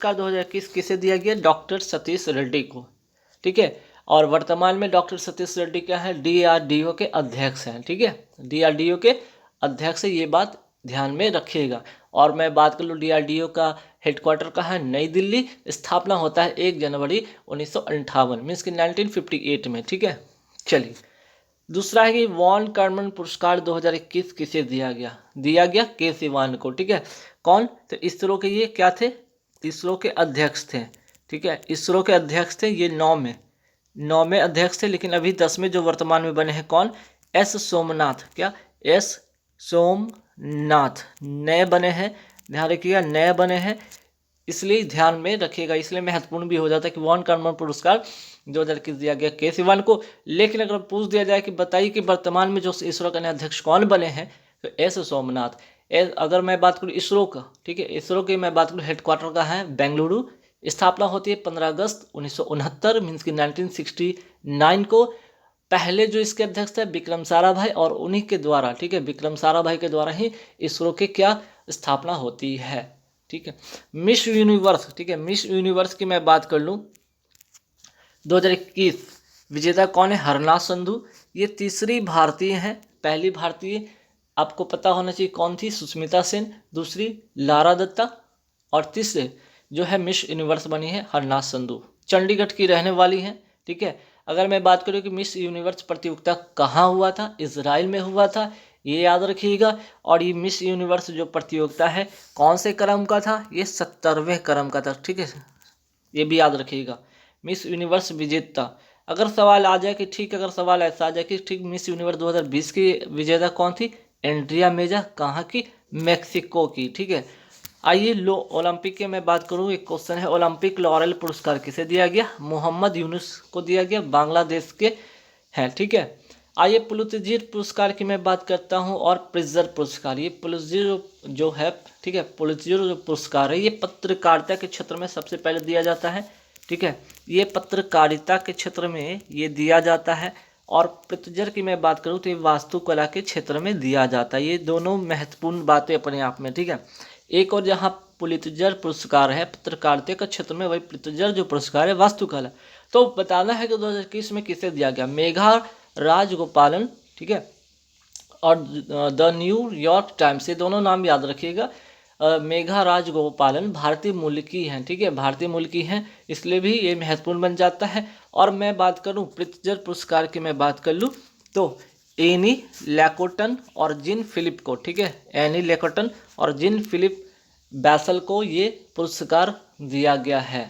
का 2021 किसे दिया गया? डॉक्टर सतीश रेड्डी को। ठीक है, और वर्तमान में डॉक्टर सतीश रेड्डी क्या है? DRDO के अध्यक्ष हैं। ठीक है, DRDO के अध्यक्ष है, ये बात ध्यान में रखिएगा। और मैं बात कर लूँ DRDO का हेडक्वार्टर कहाँ है? नई दिल्ली। स्थापना होता है 1 जनवरी 1958 मीन्स कि 1958 में। ठीक है, चलिए दूसरा है कि वॉन कर्मन पुरस्कार 2021 किसे दिया गया? दिया गया के सिवान को। ठीक है, कौन? तो इसरो के ये क्या थे? इसरो के अध्यक्ष थे। ठीक है, इसरो के अध्यक्ष थे ये 9 में अध्यक्ष थे, लेकिन अभी 10 जो वर्तमान में बने हैं कौन? एस सोमनाथ। क्या? एस सोमनाथ नए बने हैं, ध्यान रखिएगा, नए बने हैं, इसलिए ध्यान में रखिएगा, इसलिए महत्वपूर्ण भी हो जाता है कि वॉन कर्मन पुरस्कार 2021 दिया गया के सिवान को। लेकिन अगर पूछ दिया जाए कि बताइए कि वर्तमान में जो इसरो के नए अध्यक्ष कौन बने हैं, तो एस सोमनाथ। अगर मैं बात करूँ इसरो का, ठीक है, इसरो की मैं बात करूँ हेडक्वार्टर का है बेंगलुरु। स्थापना होती है 15 अगस्त 1969 मीन्स की 1969 को। पहले जो इसके अध्यक्ष थे विक्रम साराभाई, और उन्हीं के द्वारा, ठीक है, विक्रम साराभाई के द्वारा ही इसरो के क्या स्थापना होती है। ठीक है, मिस यूनिवर्स, ठीक है, मिस यूनिवर्स की मैं बात कर लूँ 2021 विजेता कौन है? हरनाथ संधू। ये तीसरी भारतीय हैं, पहली भारतीय आपको पता होना चाहिए कौन थी? सुष्मिता सेन, दूसरी लारा दत्ता, और तीसरे जो है मिस यूनिवर्स बनी है हरनाथ संधू, चंडीगढ़ की रहने वाली हैं। ठीक है, अगर मैं बात करूँ कि मिस यूनिवर्स प्रतियोगिता कहाँ हुआ था? इजराइल में हुआ था, ये याद रखिएगा। और ये मिस यूनिवर्स जो प्रतियोगिता है कौन से क्रम का था? ये 70वें क्रम का था। ठीक है, ये भी याद रखिएगा। मिस यूनिवर्स विजेता, अगर सवाल आ जाए कि ठीक, अगर सवाल ऐसा आ जाए कि ठीक मिस यूनिवर्स 2020 की विजेता कौन थी? एंड्रिया मेजा, कहाँ की? मेक्सिको की। ठीक है, आइए लो ओलंपिक की मैं बात करूँ, एक क्वेश्चन है, ओलंपिक लॉरेल पुरस्कार किसे दिया गया? मोहम्मद यूनुस को दिया गया, बांग्लादेश के हैं। ठीक है, आइए पुलित्जर पुरस्कार की मैं बात करता हूँ, और प्रिट्जर पुरस्कार। ये पुलित्जर जो है, ठीक है, पुलित्जर जो पुरस्कार है ये पत्रकारिता के क्षेत्र में सबसे पहले दिया जाता है। ठीक है, ये पत्रकारिता के क्षेत्र में ये दिया जाता है। और प्रिट्जर की मैं बात करूँ तो ये वास्तुकला के क्षेत्र में दिया जाता है। ये दोनों महत्वपूर्ण बातें अपने आप में। ठीक है, एक और जहाँ पुलित्जर पुरस्कार है पत्रकारिता के क्षेत्र में, वही प्रिट्जर जो पुरस्कार है वास्तुकला। तो बताना है कि 2021 में किसे दिया गया? मेघा राजगोपालन, ठीक है, और द न्यूयॉर्क टाइम्स, ये दोनों नाम याद रखिएगा। मेघा राजगोपालन भारतीय मूल की हैं। ठीक है, भारतीय मूल की हैं, इसलिए भी ये महत्वपूर्ण बन जाता है। और मैं बात करूं प्रिट्जर पुरस्कार की मैं बात कर लूं तो एनी लैकोटन और जिन फिलिप को, ठीक है, एनी लैकोटन और जिन फिलिप बैसल को ये पुरस्कार दिया गया है।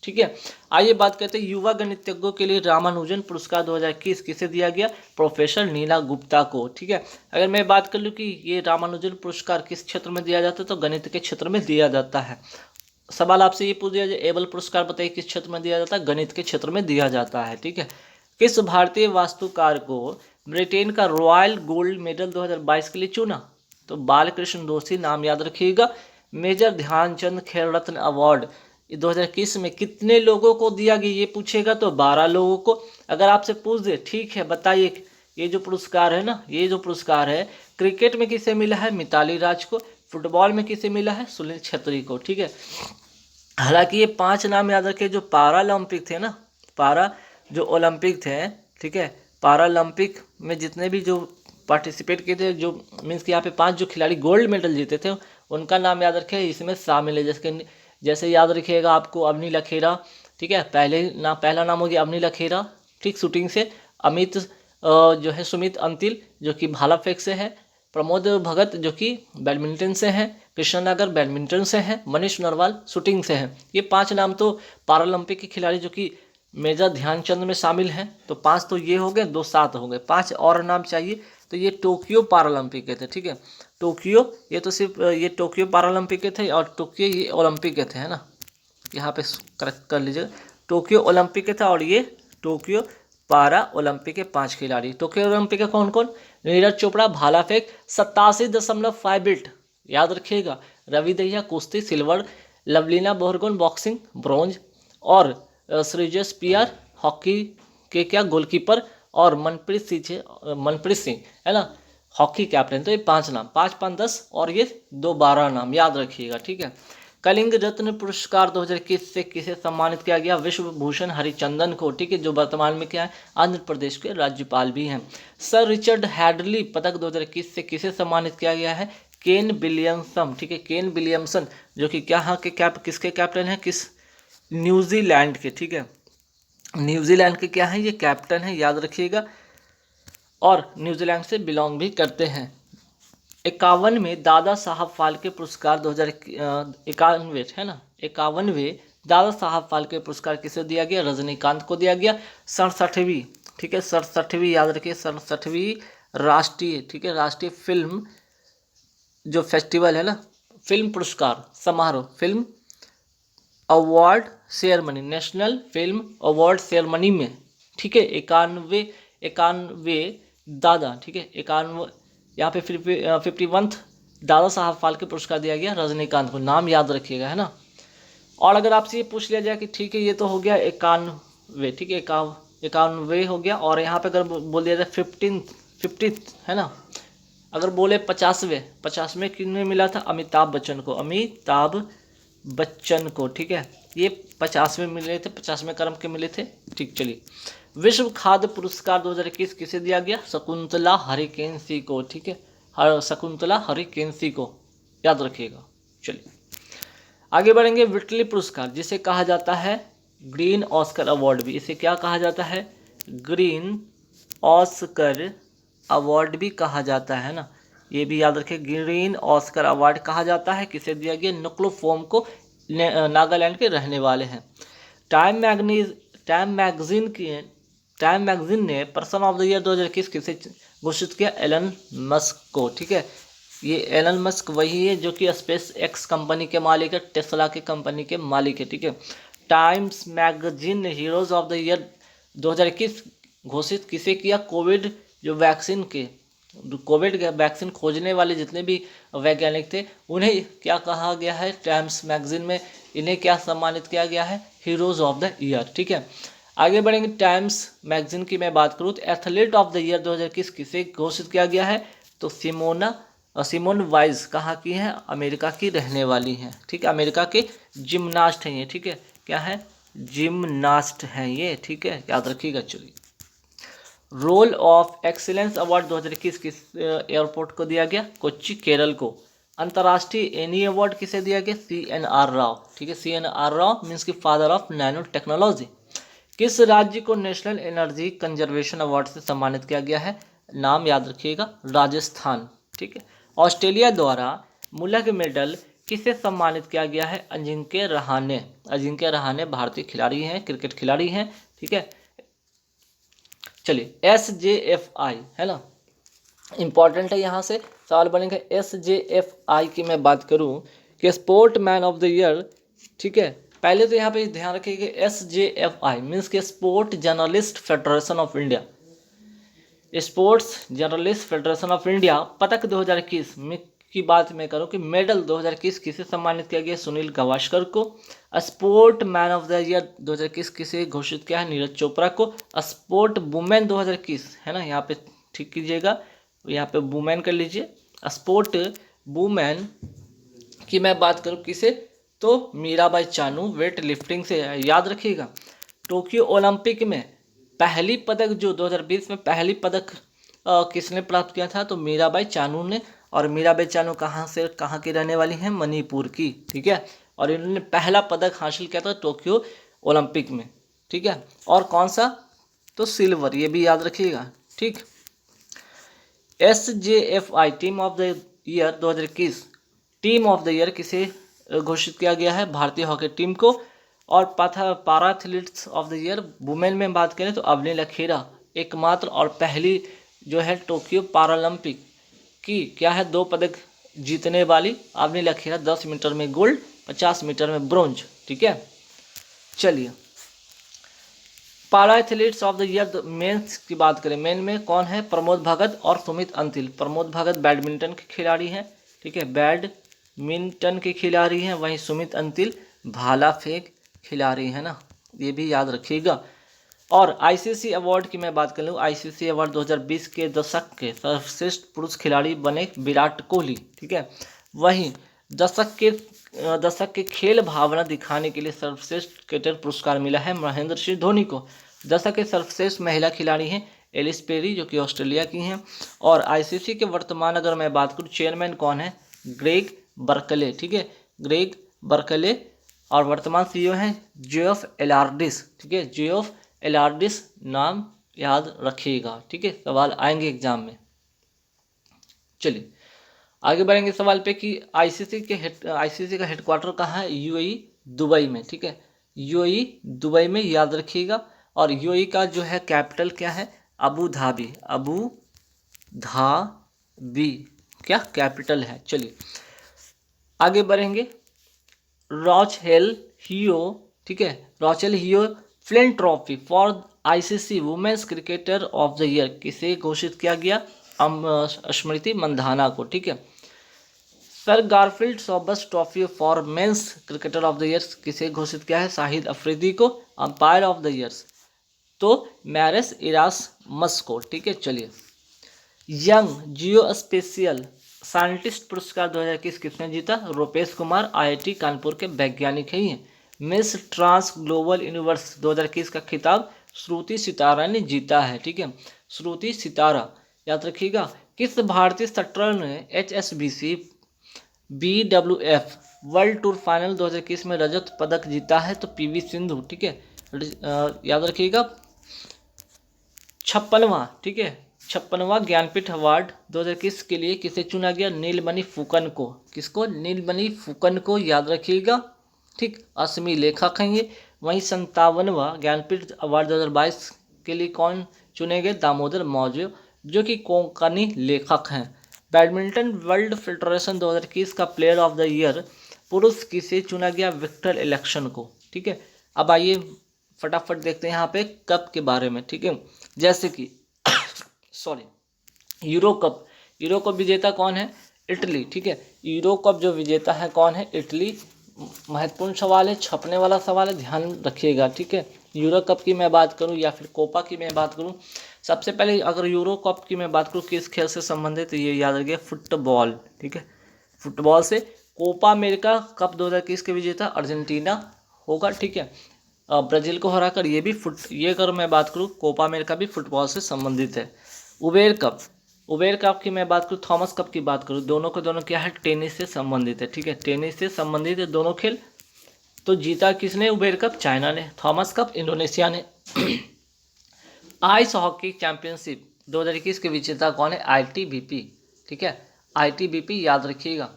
ठीक है, आइए बात करते हैं युवा गणितज्ञों के लिए रामानुजन पुरस्कार 2021 किसे दिया गया? प्रोफेसर नीला गुप्ता को। ठीक है, अगर मैं बात कर लूँ कि ये रामानुजन पुरस्कार किस क्षेत्र में दिया जाता है, तो गणित के क्षेत्र में दिया जाता है। सवाल आपसे ये पूछ दिया जाए एबल पुरस्कार बताइए किस क्षेत्र में दिया जाता है? गणित के क्षेत्र में दिया जाता है। ठीक है, किस भारतीय वास्तुकार को ब्रिटेन का रॉयल गोल्ड मेडल 2022 के लिए चुना? तो बालकृष्ण दोषी, नाम याद रखिएगा। मेजर ध्यानचंद खेल रत्न अवार्ड 2021 में कितने लोगों को दिया गया ये पूछेगा तो 12 लोगों को। अगर आपसे पूछ दे ठीक है बताइए ये जो पुरस्कार है ना, ये जो पुरस्कार है क्रिकेट में किसे मिला है? मिताली राज को। फुटबॉल में किसे मिला है? सुनील छेत्री को। ठीक है, हालांकि ये 5 नाम याद रखे जो पैरालंपिक थे ना, पारा जो ओलंपिक थे, ठीक है, पैरालंपिक में जितने भी जो पार्टिसिपेट किए थे, जो मीन्स कि यहाँ पे 5 जो खिलाड़ी गोल्ड मेडल जीते थे उनका नाम याद रखे, इसमें शामिल है। जैसे याद रखिएगा आपको अवनी लखेरा, ठीक है, पहला नाम हो गया अवनी लखेरा, ठीक, शूटिंग से। अमित जो है सुमित अंतिल जो कि भाला फेंक से है। प्रमोद भगत जो कि बैडमिंटन से हैं। कृष्ण नागर बैडमिंटन से हैं। मनीष नरवाल शूटिंग से हैं। ये 5 नाम तो पैरालंपिक के खिलाड़ी जो कि मेजर ध्यानचंद में शामिल हैं। तो 5 तो ये हो गए, 2 7 हो गए, 5 और नाम चाहिए। तो ये टोक्यो पैरालंपिक के थे। ठीक है, टोक्यो, ये तो सिर्फ ये टोक्यो पैरालंपिक के थे, और टोक्यो ये ओलंपिक के थे, है ना, यहाँ पे करेक्ट कर लीजिएगा। टोक्यो ओलंपिक के था और ये टोक्यो पारा ओलंपिक के 5 खिलाड़ी। टोक्यो ओलंपिक के कौन कौन? नीरज चोपड़ा भाला फेंक 87.5 याद रखिएगा। रवि दहिया कुश्ती सिल्वर, लवलीना बोरगोन बॉक्सिंग ब्रॉन्ज, और श्रेयस पियर हॉकी के क्या गोलकीपर, और मनप्रीत सिंह है ना हॉकी कैप्टन। तो ये 5 नाम, 5 5 10 और ये 2 12 नाम याद रखिएगा। ठीक है, कलिंग रत्न पुरस्कार 2021 से किसे सम्मानित किया गया? विश्व भूषण हरिचंदन को, ठीक है, जो वर्तमान में क्या है, आंध्र प्रदेश के राज्यपाल भी हैं। सर रिचर्ड हैडली पदक 2021 से किसे सम्मानित किया गया है? केन विलियमसन, ठीक है, केन विलियमसन, जो कि क्या के किसके कैप्टन है, किस, न्यूजीलैंड के, ठीक है, न्यूजीलैंड के क्या है, ये कैप्टन है, याद रखिएगा, और न्यूजीलैंड से बिलोंग भी करते हैं। 51वें दादा साहब फाल्के पुरस्कार 2091 है ना, 51वें दादा साहब फाल्के पुरस्कार किसे दिया गया? रजनीकांत को दिया गया। 67वीं, ठीक है, 67वीं याद रखिए, 67वीं राष्ट्रीय, ठीक है, राष्ट्रीय फिल्म जो फेस्टिवल है ना, फिल्म पुरस्कार समारोह, film award ceremony, national film award ceremony में, ठीक है, 91 दादा, ठीक है, 51, यहाँ पे 51 दादा साहब फाल्के पुरस्कार दिया गया रजनीकांत को, नाम याद रखिएगा, है ना। और अगर आपसे ये पूछ लिया जाए कि ठीक है ये तो हो गया 91, ठीक है, 51 हो गया, और यहाँ पे अगर बोल दिया जाए 50 है ना, अगर बोले 50वें किन्हें मिला था? अमिताभ बच्चन को, अमिताभ बच्चन को, ठीक है, ये 50वें मिले थे, 50वें क्रम के मिले थे, ठीक। चलिए, विश्व खाद्य पुरस्कार 2021 किसे दिया गया? शकुंतला हरिकेन्सी को, ठीक है, शकुंतला हरिकेन्सी को, याद रखिएगा। चलिए आगे बढ़ेंगे। विटली पुरस्कार जिसे कहा जाता है ग्रीन ऑस्कर अवार्ड भी, इसे क्या कहा जाता है? ग्रीन ऑस्कर अवार्ड भी कहा जाता है ना, ये भी याद रखिए, ग्रीन ऑस्कर अवार्ड कहा जाता है। किसे दिया गया? नुक्लोफोम को, नागालैंड के रहने वाले हैं। टाइम मैगजीन ने पर्सन ऑफ द ईयर 2021 किसे घोषित किया? एलन मस्क को, ठीक है, ये एलन मस्क वही है जो कि स्पेस एक्स कंपनी के मालिक है, टेस्ला की कंपनी के मालिक है, ठीक है। टाइम्स मैगजीन ने हीरोज ऑफ द ईयर 2021 घोषित किसे किया? कोविड वैक्सीन खोजने वाले जितने भी वैज्ञानिक थे उन्हें क्या कहा गया है? टाइम्स मैगजीन में इन्हें क्या सम्मानित किया गया है? हीरोज ऑफ द ईयर, ठीक है। आगे बढ़ेंगे। टाइम्स मैगजीन की मैं बात करूँ तो एथलीट ऑफ द ईयर 2021 किसे घोषित किया गया है? तो सिमोन वाइज कहाँ की हैं? अमेरिका की रहने वाली हैं, ठीक है, अमेरिका के जिम्नास्ट हैं ये, ठीक है, क्या है? जिम्नास्ट हैं ये, ठीक है, याद रखिएगा। चलिए, रोल ऑफ एक्सीलेंस अवार्ड 2021 किस एयरपोर्ट को दिया गया? कोच्चि, केरल को। अंतर्राष्ट्रीय एनी अवार्ड किसे दिया गया? CNR राव, ठीक है, CNR राव मीन्स की फादर ऑफ नैनो टेक्नोलॉजी। किस राज्य को नेशनल एनर्जी कंजर्वेशन अवार्ड से सम्मानित किया गया है? नाम याद रखिएगा, राजस्थान, ठीक है। ऑस्ट्रेलिया द्वारा मुलक मेडल किसे सम्मानित किया गया है? अजिंक्य रहाणे भारतीय खिलाड़ी हैं, क्रिकेट खिलाड़ी हैं, ठीक है। चलिए, SJFI है ना, इंपॉर्टेंट है, यहाँ से सवाल बनेगा। SJFI की मैं बात करूँ कि sport man of the year, ठीक है, पहले तो यहाँ पे ध्यान रखिए कि SJFI मीन्स के sport journalist federation of India, sports journalist federation of India पदक 2021 में की बात मैं करूं कि मेडल 2021 किसे सम्मानित किया गया? सुनील गावस्कर को। Sport man of the year 2021 किसे घोषित किया है? नीरज चोपड़ा को। स्पोर्ट वुमेन 2021 है ना, यहाँ पे ठीक कीजिएगा, यहाँ पे वुमेन कर लीजिए। स्पोर्ट वुमेन की मैं बात करूँ किसे? तो मीराबाई चानू वेट लिफ्टिंग से, याद रखिएगा। टोक्यो ओलंपिक में पहली पदक जो 2020 में पहली पदक किसने प्राप्त किया था? तो मीराबाई चानू ने। और मीराबाई चानू कहाँ की रहने वाली हैं? मणिपुर की, ठीक है। और इन्होंने पहला पदक हासिल किया था टोक्यो ओलंपिक में, ठीक है। और कौन सा? तो सिल्वर, ये भी याद रखिएगा, ठीक। SJFI team of the year 2021 team of the year किसे घोषित किया गया है? भारतीय हॉकी टीम को। और पारा athletes of the year women में बात करें तो अवनी लखेरा एकमात्र और पहली जो है टोक्यो पैरालंपिक की क्या है 2 पदक जीतने वाली अवनी लखेरा, 10 मीटर में गोल्ड, 50 मीटर में ब्रोंज, ठीक है। चलिए, para athletes of the year men's की बात करें, मेन में कौन है? प्रमोद भगत और सुमित अंतिल। प्रमोद भगत बैडमिंटन के खिलाड़ी हैं, ठीक है, बैडमिंटन के खिलाड़ी हैं। वहीं सुमित अंतिल भाला फेंक खिलाड़ी है ना, ये भी याद रखिएगा। और ICC अवार्ड की मैं बात कर लूँ, ICC अवार्ड 2020 के दशक के सर्वश्रेष्ठ पुरुष खिलाड़ी बने विराट कोहली, ठीक है। वहीं दशक के खेल भावना दिखाने के लिए सर्वश्रेष्ठ क्रिकेटर पुरस्कार मिला है महेंद्र सिंह धोनी को। दशक के सर्वश्रेष्ठ महिला खिलाड़ी हैं एलिस पेरी, जो कि ऑस्ट्रेलिया की हैं। और आईसीसी के वर्तमान अगर मैं बात करूँ चेयरमैन कौन है, ग्रेग बर्कले, ठीक है, ग्रेग बर्कले। और वर्तमान सीईओ हैं जेफ एलार्डिस, ठीक है, जेफ एलार्डिस, नाम याद रखिएगा, ठीक है, सवाल आएंगे एग्जाम में। चलिए आगे बढ़ेंगे सवाल पे कि आईसीसी का हेडक्वार्टर कहाँ है, यूएई दुबई में, ठीक है, यूएई दुबई में, याद रखिएगा। और यूएई का जो है कैपिटल क्या है, अबू धाबी, अबू धाबी क्या कैपिटल है। चलिए आगे बढ़ेंगे। रॉचेल हियो, ठीक है, Rachael Heyhoe Flint trophy for ICC women's cricketer of the year किसे घोषित किया गया, स्मृति मंधाना को, ठीक है। Sir Garfield Sobers trophy for men's cricketer of the year किसे घोषित किया है, शाहिद अफरीदी को। अंपायर ऑफ द ईयर्स तो मैरिस इरासमस को, ठीक है। चलिए यंग जियो स्पेशियल साइंटिस्ट पुरस्कार 2021 किसने जीता, रूपेश कुमार, आईआईटी कानपुर के वैज्ञानिक है ये। मिस ट्रांस ग्लोबल यूनिवर्स 2021 का खिताब श्रुति सितारा ने जीता है, ठीक है, श्रुति सितारा, याद रखिएगा। किस भारतीय शटलर ने HSBC BWF world tour final 2021 में रजत पदक जीता है, तो पीवी सिंधु, ठीक है, याद रखिएगा। 56वां, ठीक है, 56वां ज्ञानपीठ अवार्ड 2021 के लिए किसे चुना गया, नीलमणि फुकन को, किसको, नीलमणि फुकन को, याद रखिएगा, ठीक, असमी लेखक हैं ये। वहीं 57वां ज्ञानपीठ अवार्ड 2022 के लिए कौन चुने गए, दामोदर मौर्य, जो कि कोंकणी लेखक हैं। बैडमिंटन वर्ल्ड फेडरेशन 2021 का प्लेयर ऑफ द ईयर पुरुष किसे चुना गया, विक्टर इलेक्शन को, ठीक है। अब आइए फटाफट देखते हैं यहाँ पे कप के बारे में, ठीक है। जैसे कि यूरो कप विजेता कौन है, इटली, ठीक है, यूरो कप जो विजेता है कौन है, इटली। महत्वपूर्ण सवाल है, छपने वाला सवाल है, ध्यान रखिएगा, ठीक है। यूरो कप की मैं बात करूं या फिर कोपा की मैं बात करूं, सबसे पहले अगर यूरो कप की मैं बात करूं किस खेल से संबंधित, ये याद रखिए, फुटबॉल, ठीक है, फुटबॉल से। कोपा अमेरिका कप 2021 के विजेता अर्जेंटीना होगा, ठीक है, ब्राज़ील को हराकर। ये अगर मैं बात करूं कोपा अमेरिका भी फुटबॉल से संबंधित है। उबेर कप की मैं बात करूँ, थॉमस कप की बात करूँ, दोनों के दोनों क्या है, टेनिस से संबंधित है, ठीक है, टेनिस से संबंधित है दोनों खेल। तो जीता किसने उबेर कप, चाइना ने। थॉमस कप इंडोनेशिया ने। आइस हॉकी चैंपियनशिप 2021 के विजेता कौन है, ITBP, ठीक है, ITBP, याद रखिएगा।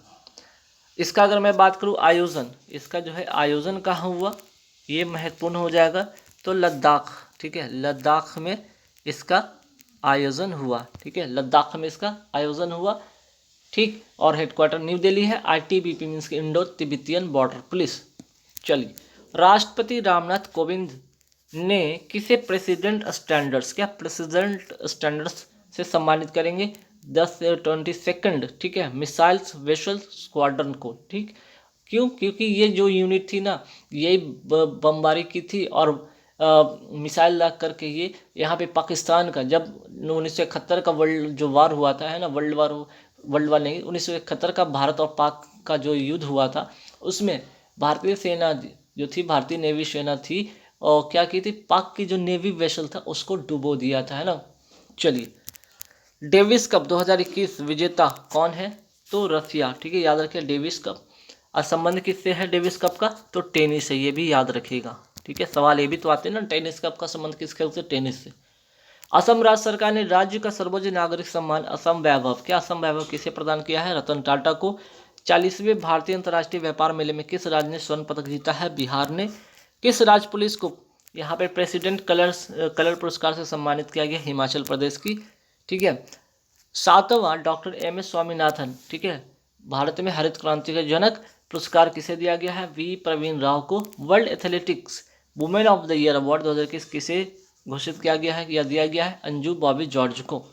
इसका अगर मैं बात करूँ आयोजन, इसका जो है आयोजन कहाँ हुआ, ये महत्वपूर्ण हो जाएगा, तो लद्दाख, ठीक है, लद्दाख में इसका आयोजन हुआ, ठीक है, लद्दाख में इसका आयोजन हुआ, ठीक। और हेडक्वार्टर न्यू दिल्ली है। ITBP मीन्स की इंडो तिब्बतियन बॉर्डर पुलिस। चलिए राष्ट्रपति रामनाथ कोविंद ने किसे प्रेसिडेंट स्टैंडर्ड्स से सम्मानित करेंगे, 10 से 22, ठीक है, मिसाइल्स वेसल स्क्वाड्रन को, ठीक। क्यों, क्योंकि ये जो यूनिट थी ना, यही बमबारी की थी और मिसाइल ला करके ये यहाँ पे पाकिस्तान का, जब 1971 का वर्ल्ड जो वार हुआ था, है ना, वर्ल्ड वार नहीं, 1971 का भारत और पाक का जो युद्ध हुआ था, उसमें भारतीय सेना जो थी, भारतीय नेवी सेना थी, और क्या की थी, पाक की जो नेवी वेसल था उसको डुबो दिया था, है ना। चलिए डेविस कप 2021 विजेता कौन है, तो रसिया, ठीक है, याद रखिए डेविस कप। और संबंध किससे है डेविस कप का, तो टेनिस से, ये भी याद रखिएगा, ठीक है, सवाल ये भी तो आते हैं ना, टेनिस कप का संबंध किस खेल से, टेनिस से। असम राज्य सरकार ने राज्य का सर्वोच्च नागरिक सम्मान असम वैभव, क्या असम वैभव किसे प्रदान किया है, रतन टाटा को। 40वें भारतीय अंतर्राष्ट्रीय व्यापार मेले में किस राज्य ने स्वर्ण पदक जीता है, बिहार ने। किस राज्य पुलिस को यहाँ पे प्रेसिडेंट कलर पुरस्कार से सम्मानित किया गया, हिमाचल प्रदेश की, ठीक है। 7वां डॉक्टर MS स्वामीनाथन, ठीक है, भारत में हरित क्रांति के जनक, पुरस्कार किसे दिया गया है, V प्रवीण राव को। World athletics women of the year award 2021 किसे घोषित किया गया है या दिया गया है, अंजू बॉबी जॉर्ज को।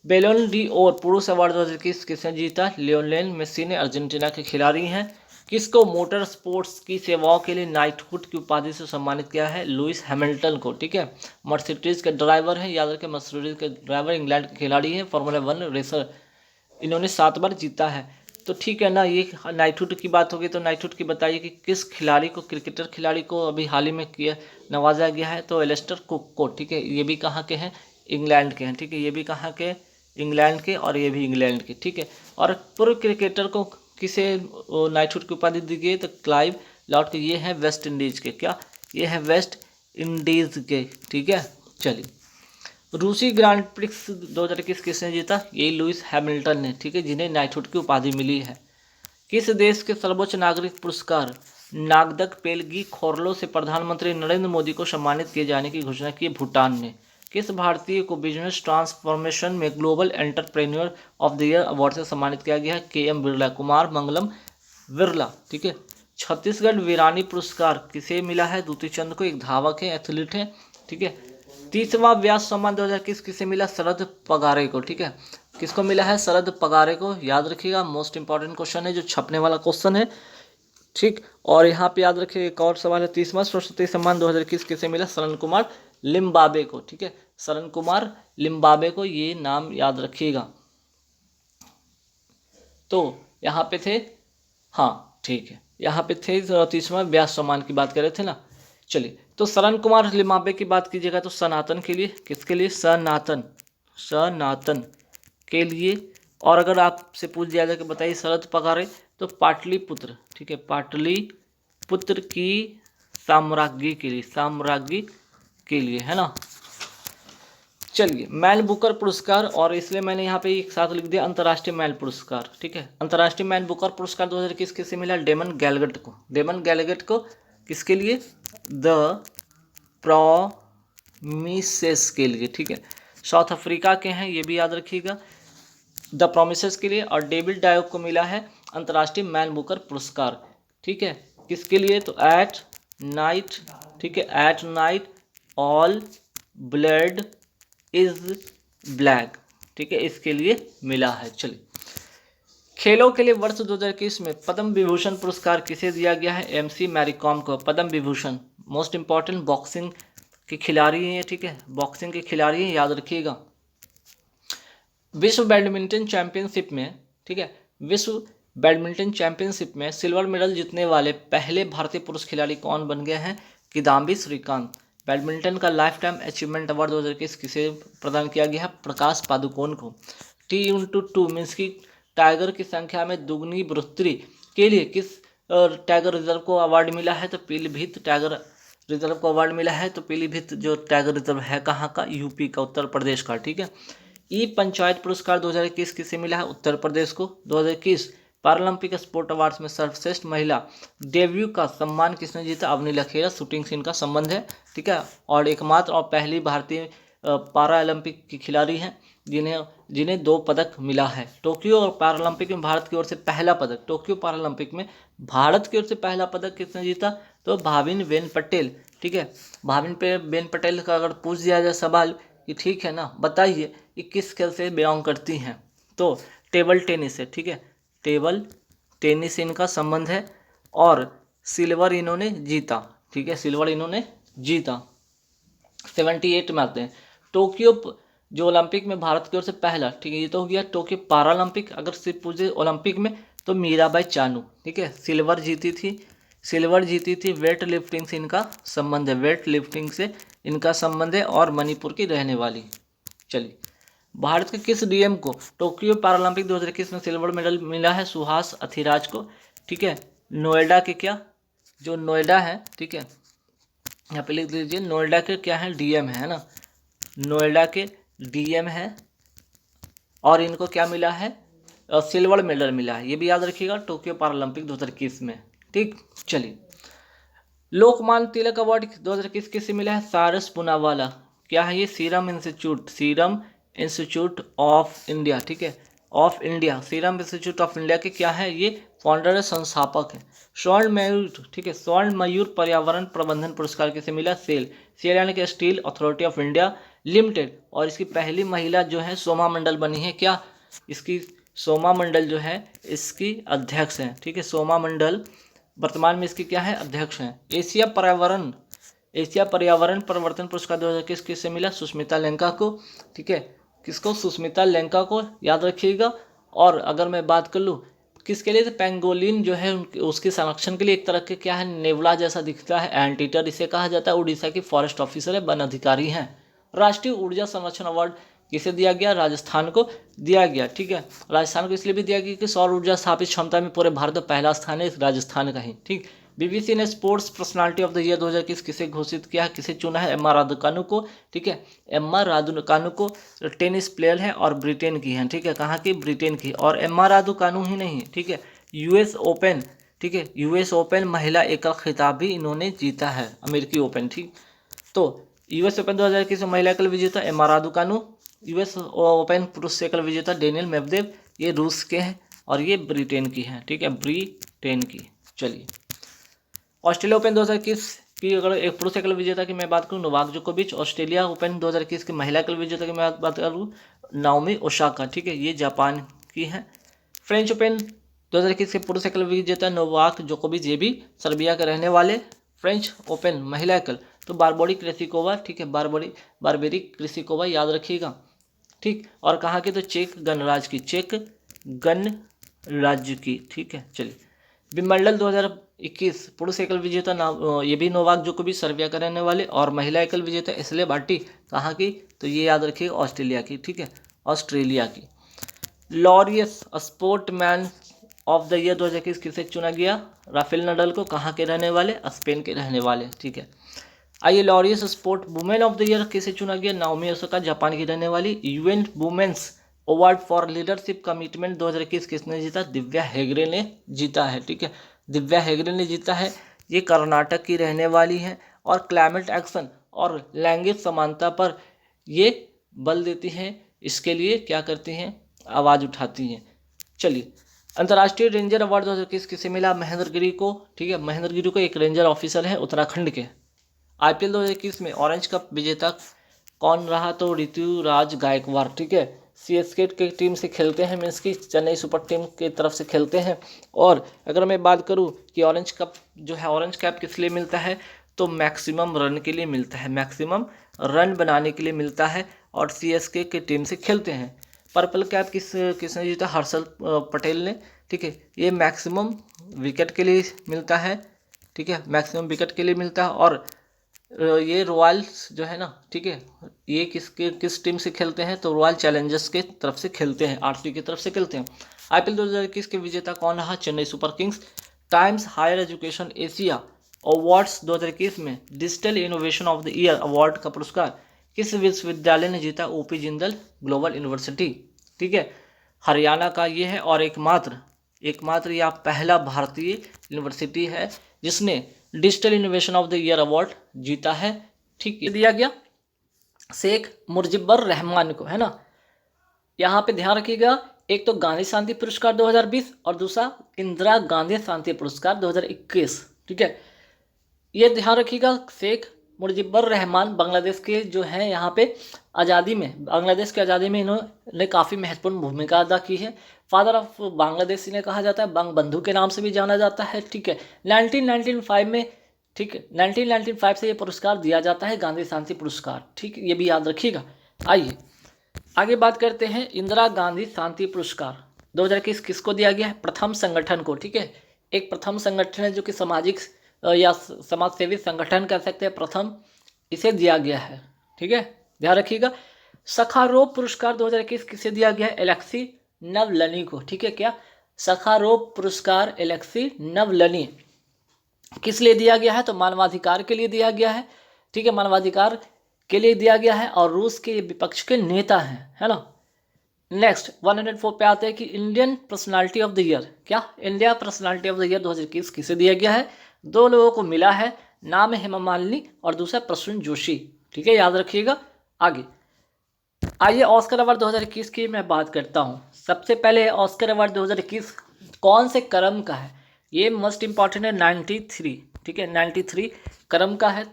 बेलोन डी ओर पुरुष अवार्ड 2021 किसने जीता, लियोनेल मेसी ने, अर्जेंटीना के खिलाड़ी हैं। किसको मोटर स्पोर्ट्स की सेवाओं के लिए नाइटहुड की उपाधि से सम्मानित किया है, लुइस हैमिल्टन को, ठीक है, मर्सिडीज के ड्राइवर हैं, याद रखें, मर्सिडीज के ड्राइवर इंग्लैंड के खिलाड़ी हैं, फार्मूला 1 रेसर, इन्होंने 7 बार जीता है। तो ठीक है ना, ये नाइटहुड की बात होगी तो नाइटहुड की बताइए कि किस खिलाड़ी को, क्रिकेटर खिलाड़ी को अभी हाल ही में किया नवाजा गया है, तो एलिस्टर कुक को। ठीक है, ये भी कहाँ के हैं, इंग्लैंड के हैं। ठीक है, ये भी कहाँ के, इंग्लैंड के, और ये भी इंग्लैंड के। ठीक है, और पूर्व क्रिकेटर को किसे नाइटहुड की उपाधि दी गई, तो क्लाइव लॉर्ड के। ये है वेस्ट इंडीज के, क्या ये है वेस्ट इंडीज के। ठीक है, चलिए रूसी ग्रांड प्रिक्स 2021 किसने जीता, ये लुइस हैमिल्टन ने। ठीक है, जिन्हें नाइटहुड की उपाधि मिली है। किस देश के सर्वोच्च नागरिक पुरस्कार नागदक पेलगी खोरलो से प्रधानमंत्री नरेंद्र मोदी को सम्मानित किए जाने की घोषणा की, भूटान ने। किस भारतीय को बिजनेस ट्रांसफॉर्मेशन में global entrepreneur of the year award से सम्मानित किया गया है, के एम बिरला, कुमार मंगलम बिरला। ठीक है, छत्तीसगढ़ वीरानी पुरस्कार किसे मिला है, दूती चंद को, एक धावक है, एथलीट है। ठीक है, 30वां व्यास सम्मान 2021 किसे मिला, शरद पगारे को। ठीक है, किसको मिला है, शरद पगारे को, याद रखिएगा, मोस्ट इंपॉर्टेंट क्वेश्चन है, जो छपने वाला क्वेश्चन है। ठीक, और यहाँ पे याद रखिए एक और सवाल है, 30वां सरस्वती सम्मान 2021 किसे मिला, शरण कुमार लिम्बाबे को। ठीक है, शरण कुमार लिम्बाबे को, ये नाम याद रखिएगा। तो यहाँ पे थे, हाँ ठीक है, यहाँ पे थे 30वां व्यास सम्मान की बात कर रहे थे ना। चलिए, तो शरण कुमार लिम्बाबे की बात कीजिएगा तो सनातन के लिए, किसके लिए, सनातन, सनातन के लिए। और अगर आपसे पूछ दिया जाए कि बताइए शरद पगारे, तो पाटलिपुत्र। ठीक है, पाटलिपुत्र की साम्राज्ञी के लिए, साम्राज्ञी के लिए, है ना। चलिए, मैन बुकर पुरस्कार, और इसलिए मैंने यहाँ पे एक साथ लिख दिया अंतर्राष्ट्रीय मैन पुरस्कार। ठीक है, अंतर्राष्ट्रीय मैन बुकर पुरस्कार 2021 किसे मिला, डेमन गैलगट को। डेमन गैलगट को किसके लिए, द प्रॉमिसेस के लिए। ठीक है, साउथ अफ्रीका के हैं, ये भी याद रखिएगा, द प्रॉमिसेस के लिए। और डेविड डायोक को मिला है अंतर्राष्ट्रीय मैन बुकर पुरस्कार। ठीक है, किसके लिए, तो एट नाइट। ठीक है, at night all blood is black. ठीक है, इसके लिए मिला है। चलिए, खेलों के लिए वर्ष 2021 में पद्म विभूषण पुरस्कार किसे दिया गया है, एमसी मैरी कॉम को, Padma Vibhushan. Most important boxing के खिलाड़ी हैं, ठीक है, बॉक्सिंग के खिलाड़ी हैं, याद रखिएगा। विश्व बैडमिंटन चैंपियनशिप में, ठीक है, विश्व बैडमिंटन चैंपियनशिप में सिल्वर मेडल जीतने वाले पहले भारतीय पुरुष खिलाड़ी कौन बन गए हैं, किदाम्बी श्रीकांत। बैडमिंटन का लाइफ टाइम अचीवमेंट अवार्ड 2021 किसे प्रदान किया गया है, प्रकाश पादुकोण को। T×2 मीन्स की टाइगर की संख्या में दुगनी बढ़ोतरी के लिए किस टाइगर रिजर्व को अवार्ड मिला है, तो पीलीभीत टाइगर रिजर्व को अवार्ड मिला है। तो पीलीभीत जो टाइगर रिजर्व है कहाँ का, यूपी का, उत्तर प्रदेश का। ठीक है, ई पंचायत पुरस्कार 2021 किसे मिला है, उत्तर प्रदेश को। 2021 पैरालंपिक स्पोर्ट अवार्ड्स में सर्वश्रेष्ठ महिला डेब्यू का सम्मान किसने जीता, अवनी लखेरा, शूटिंग से इनका संबंध है। ठीक है, और एकमात्र और पहली भारतीय पारा ओलंपिक की खिलाड़ी हैं जिन्हें 2 पदक मिला है। टोक्यो और पैरालंपिक में भारत की ओर से पहला पदक, टोक्यो पैरालंपिक में भारत की ओर से पहला पदक किसने जीता, तो भाविन बेन पटेल। ठीक है, भाविन बेन पटेल का अगर पूछ दिया जाए सवाल कि ठीक है ना, बताइए कि किस खेल से बिलोंग करती हैं, तो टेबल टेनिस है। ठीक है, टेबल टेनिस से इनका संबंध है, और सिल्वर इन्होंने जीता। ठीक है, सिल्वर इन्होंने जीता, 78 में आते हैं। टोक्यो जो ओलंपिक में भारत की ओर से पहला, ठीक है, ये तो हो गया टोक्यो पैरालंपिक। अगर सिर्फ पूछे ओलंपिक में, तो मीराबाई चानू, ठीक है, सिल्वर जीती थी। वेट लिफ्टिंग से इनका संबंध है, वेट लिफ्टिंग से इनका संबंध है, और मणिपुर की रहने वाली। चलिए, भारत के किस डीएम को टोक्यो पैरालंपिक 2021 में सिल्वर मेडल मिला है, सुहास अथिराज को। ठीक है, नोएडा के क्या, जो नोएडा है, ठीक है, यहाँ पे लिख लीजिए, नोएडा के क्या है, डीएम है ना, नोएडा के डीएम है, और इनको क्या मिला है, सिल्वर मेडल मिला है, ये भी याद रखिएगा, टोक्यो पैरालंपिक 2021 में। ठीक, चलिए, लोकमान्य तिलक अवार्ड 2021 किसे मिला है, सारस पूनावाला। क्या है ये, सीरम इंस्टीट्यूट ऑफ इंडिया। ठीक है, of India, serum institute of India के क्या है, ये फाउंडर है, संस्थापक है। स्वर्ण मयूर, ठीक है, स्वर्ण मयूर पर्यावरण प्रबंधन पुरस्कार किसे मिला, सेल यानी कि steel authority of India limited. और इसकी पहली महिला जो है सोमा मंडल बनी है, क्या इसकी, सोमा मंडल जो है इसकी अध्यक्ष हैं। ठीक है, सोमा मंडल वर्तमान में इसकी क्या है, अध्यक्ष हैं। एशिया पर्यावरण परिवर्तन पुरस्कार 2021 किससे मिला, सुष्मिता लंका को। ठीक है, किसको, सुष्मिता लंका को, याद रखिएगा। और अगर मैं बात कर लूँ किसके लिए? तो पेंगोलिन जो है उसके संरक्षण के लिए, एक तरह के क्या है, नेवला जैसा दिखता है, एंटीटर इसे कहा जाता है। उड़ीसा की फॉरेस्ट ऑफिसर है, वन अधिकारी हैं। राष्ट्रीय ऊर्जा संरक्षण अवार्ड किसे दिया गया? राजस्थान को दिया गया। ठीक है, राजस्थान को इसलिए भी दिया गया कि सौर ऊर्जा स्थापित क्षमता में पूरे भारत में पहला स्थान है राजस्थान का ही। ठीक, बीबीसी ने sports personality of the year 2021 किसे घोषित किया, किसे चुना है? एम्मा रादुकानु को। ठीक है, एम्मा रादुकानु को टेनिस प्लेयर है और ब्रिटेन की है। ठीक है, कहाँ की? ब्रिटेन की। और एम्मा रादुकानु ही नहीं, ठीक है, यूएस ओपन, ठीक है, यूएस ओपन महिला एकल खिताब भी इन्होंने जीता है, अमेरिकी ओपन। ठीक, तो यूएस ओपन 2021 में महिला एकल विजेता एम्मा रादुकानु, यूएस ओपन पुरुष एकल विजेता डेनियल मेदवेदेव, ये रूस के हैं और ये ब्रिटेन की हैं। ठीक है, ब्रिटेन की। चलिए, ऑस्ट्रेलिया ओपन 2021 की अगर एक पुरुष एकल विजेता की मैं बात करूँ, नोवाक जोकोविच। ऑस्ट्रेलिया ओपन 2021 की महिला एकल विजेता की मैं बात करूँ, नाओमी ओसाका। ठीक है, ये जापान की है। फ्रेंच ओपन 2021 के पुरुष एकल विजेता नोवाक जोकोविच, ये भी सर्बिया के रहने वाले। फ्रेंच ओपन महिला एकल तो बारबोरी क्रेसिकोवा। ठीक है, बारबेरी क्रेसिकोवा याद रखिएगा। ठीक, और कहाँ की? तो चेक गणराज्य की, चेक गणराज्य की। ठीक है, चलिए, विंबलडन 2021 पुरुष एकल विजेता ये भी नोवाक जोकोविच, सर्बिया का रहने वाले। और महिला एकल विजेता एशले बार्टी, कहाँ की? तो ये याद रखिए, ऑस्ट्रेलिया की। ठीक है, ऑस्ट्रेलिया की। Laureus sportsman of the year 2021 किसे चुना गया? राफेल नडाल को, कहाँ के रहने वाले? स्पेन के रहने वाले। ठीक है, आइए, Laureus sport women of the year किसे चुना गया? नाओमी ओसाका, जापान की रहने वाली। UN women's award for leadership commitment 2021 किसने जीता? दिव्या हेगड़े ने जीता है। ठीक है, दिव्या हेगड़े ने जीता है, ये कर्नाटक की रहने वाली है। और क्लाइमेट एक्शन और लैंगिक समानता पर ये बल देती हैं, इसके लिए क्या करती हैं? आवाज़ उठाती हैं। चलिए, अंतर्राष्ट्रीय रेंजर अवार्ड 2021 किसे मिला? महेंद्र गिरी को। ठीक है, महेंद्र गिरी को, एक रेंजर ऑफिसर है उत्तराखंड के। आईपीएल 2021 में ऑरेंज कप विजेता कौन रहा? तो ऋतुराज गायकवाड़। ठीक है, सीएसके की टीम से खेलते हैं, मीन्स की चेन्नई सुपर टीम की तरफ से खेलते हैं। और अगर मैं बात करूं कि ऑरेंज कप जो है, ऑरेंज कैप किस लिए मिलता है? तो मैक्सिमम रन के लिए मिलता है, मैक्सिमम रन बनाने के लिए मिलता है। और सीएसके की टीम से खेलते हैं। पर्पल कैप किसने जीता? हर्षल पटेल ने। ठीक है, ये मैक्सिमम विकेट के लिए मिलता है। ठीक है, मैक्सिमम विकेट के लिए मिलता है। और ये रॉयल्स जो है ना, ठीक है, ये किस टीम से खेलते हैं? तो रॉयल चैलेंजर्स के तरफ से खेलते हैं, आरसीबी की तरफ से खेलते हैं। आईपीएल 2021 के विजेता कौन रहा? Chennai Super Kings. Times Higher Education Asia Awards 2021 में digital innovation of the year award का पुरस्कार किस विश्वविद्यालय ने जीता? OP Jindal Global University. ठीक है, हरियाणा का ये है। और एकमात्र या पहला भारतीय यूनिवर्सिटी है जिसने digital innovation of the year award जीता है। ठीक, ये दिया गया शेख मुजीबुर रहमान को, है ना। यहाँ पे ध्यान रखिएगा, एक तो गांधी शांति पुरस्कार 2020 और दूसरा इंदिरा गांधी शांति पुरस्कार 2021। ठीक है, ये ध्यान रखिएगा, शेख मुजीबुर रहमान बांग्लादेश के जो हैं, यहाँ पे बांग्लादेश की आज़ादी में इन्होंने काफ़ी महत्वपूर्ण भूमिका अदा की है। फादर ऑफ बांग्लादेश इन्हें कहा जाता है, बंग बंधु के नाम से भी जाना जाता है। ठीक है, 1995 में, ठीक है, 1995 से ये पुरस्कार दिया जाता है, गांधी शांति पुरस्कार। ठीक, ये भी याद रखिएगा। आइए आगे बात करते हैं, इंदिरा गांधी शांति पुरस्कार 2021 किसको दिया गया है? प्रथम संगठन को। ठीक है, एक प्रथम संगठन है जो कि सामाजिक या समाज सेवी संगठन कह सकते हैं, प्रथम इसे दिया गया है। ठीक है, ध्यान रखिएगा। सखारोव पुरस्कार 2021 किसे दिया गया है? एलेक्सी नवलनी को। ठीक है, क्या? सखारोव पुरस्कार एलेक्सी नवलनी किस लिए दिया गया है? तो मानवाधिकार के लिए दिया गया है। ठीक है, मानवाधिकार के लिए दिया गया है और रूस के विपक्ष के नेता हैं, है ना। नेक्स्ट 104 पे आते हैं कि Indian personality of the year, क्या? India personality of the year 2021 किसे दिया गया है? दो लोगों को मिला है, नाम है हेमा मालिनी और दूसरा प्रसून जोशी। ठीक है, याद रखिएगा। आगे आइए, ऑस्कर अवार्ड 2021 की मैं बात करता हूँ। सबसे पहले ऑस्कर अवार्ड 2021 कौन से क्रम का है? ये मोस्ट इंपॉर्टेंट है, 93। ठीक है, 93 क्रम का है।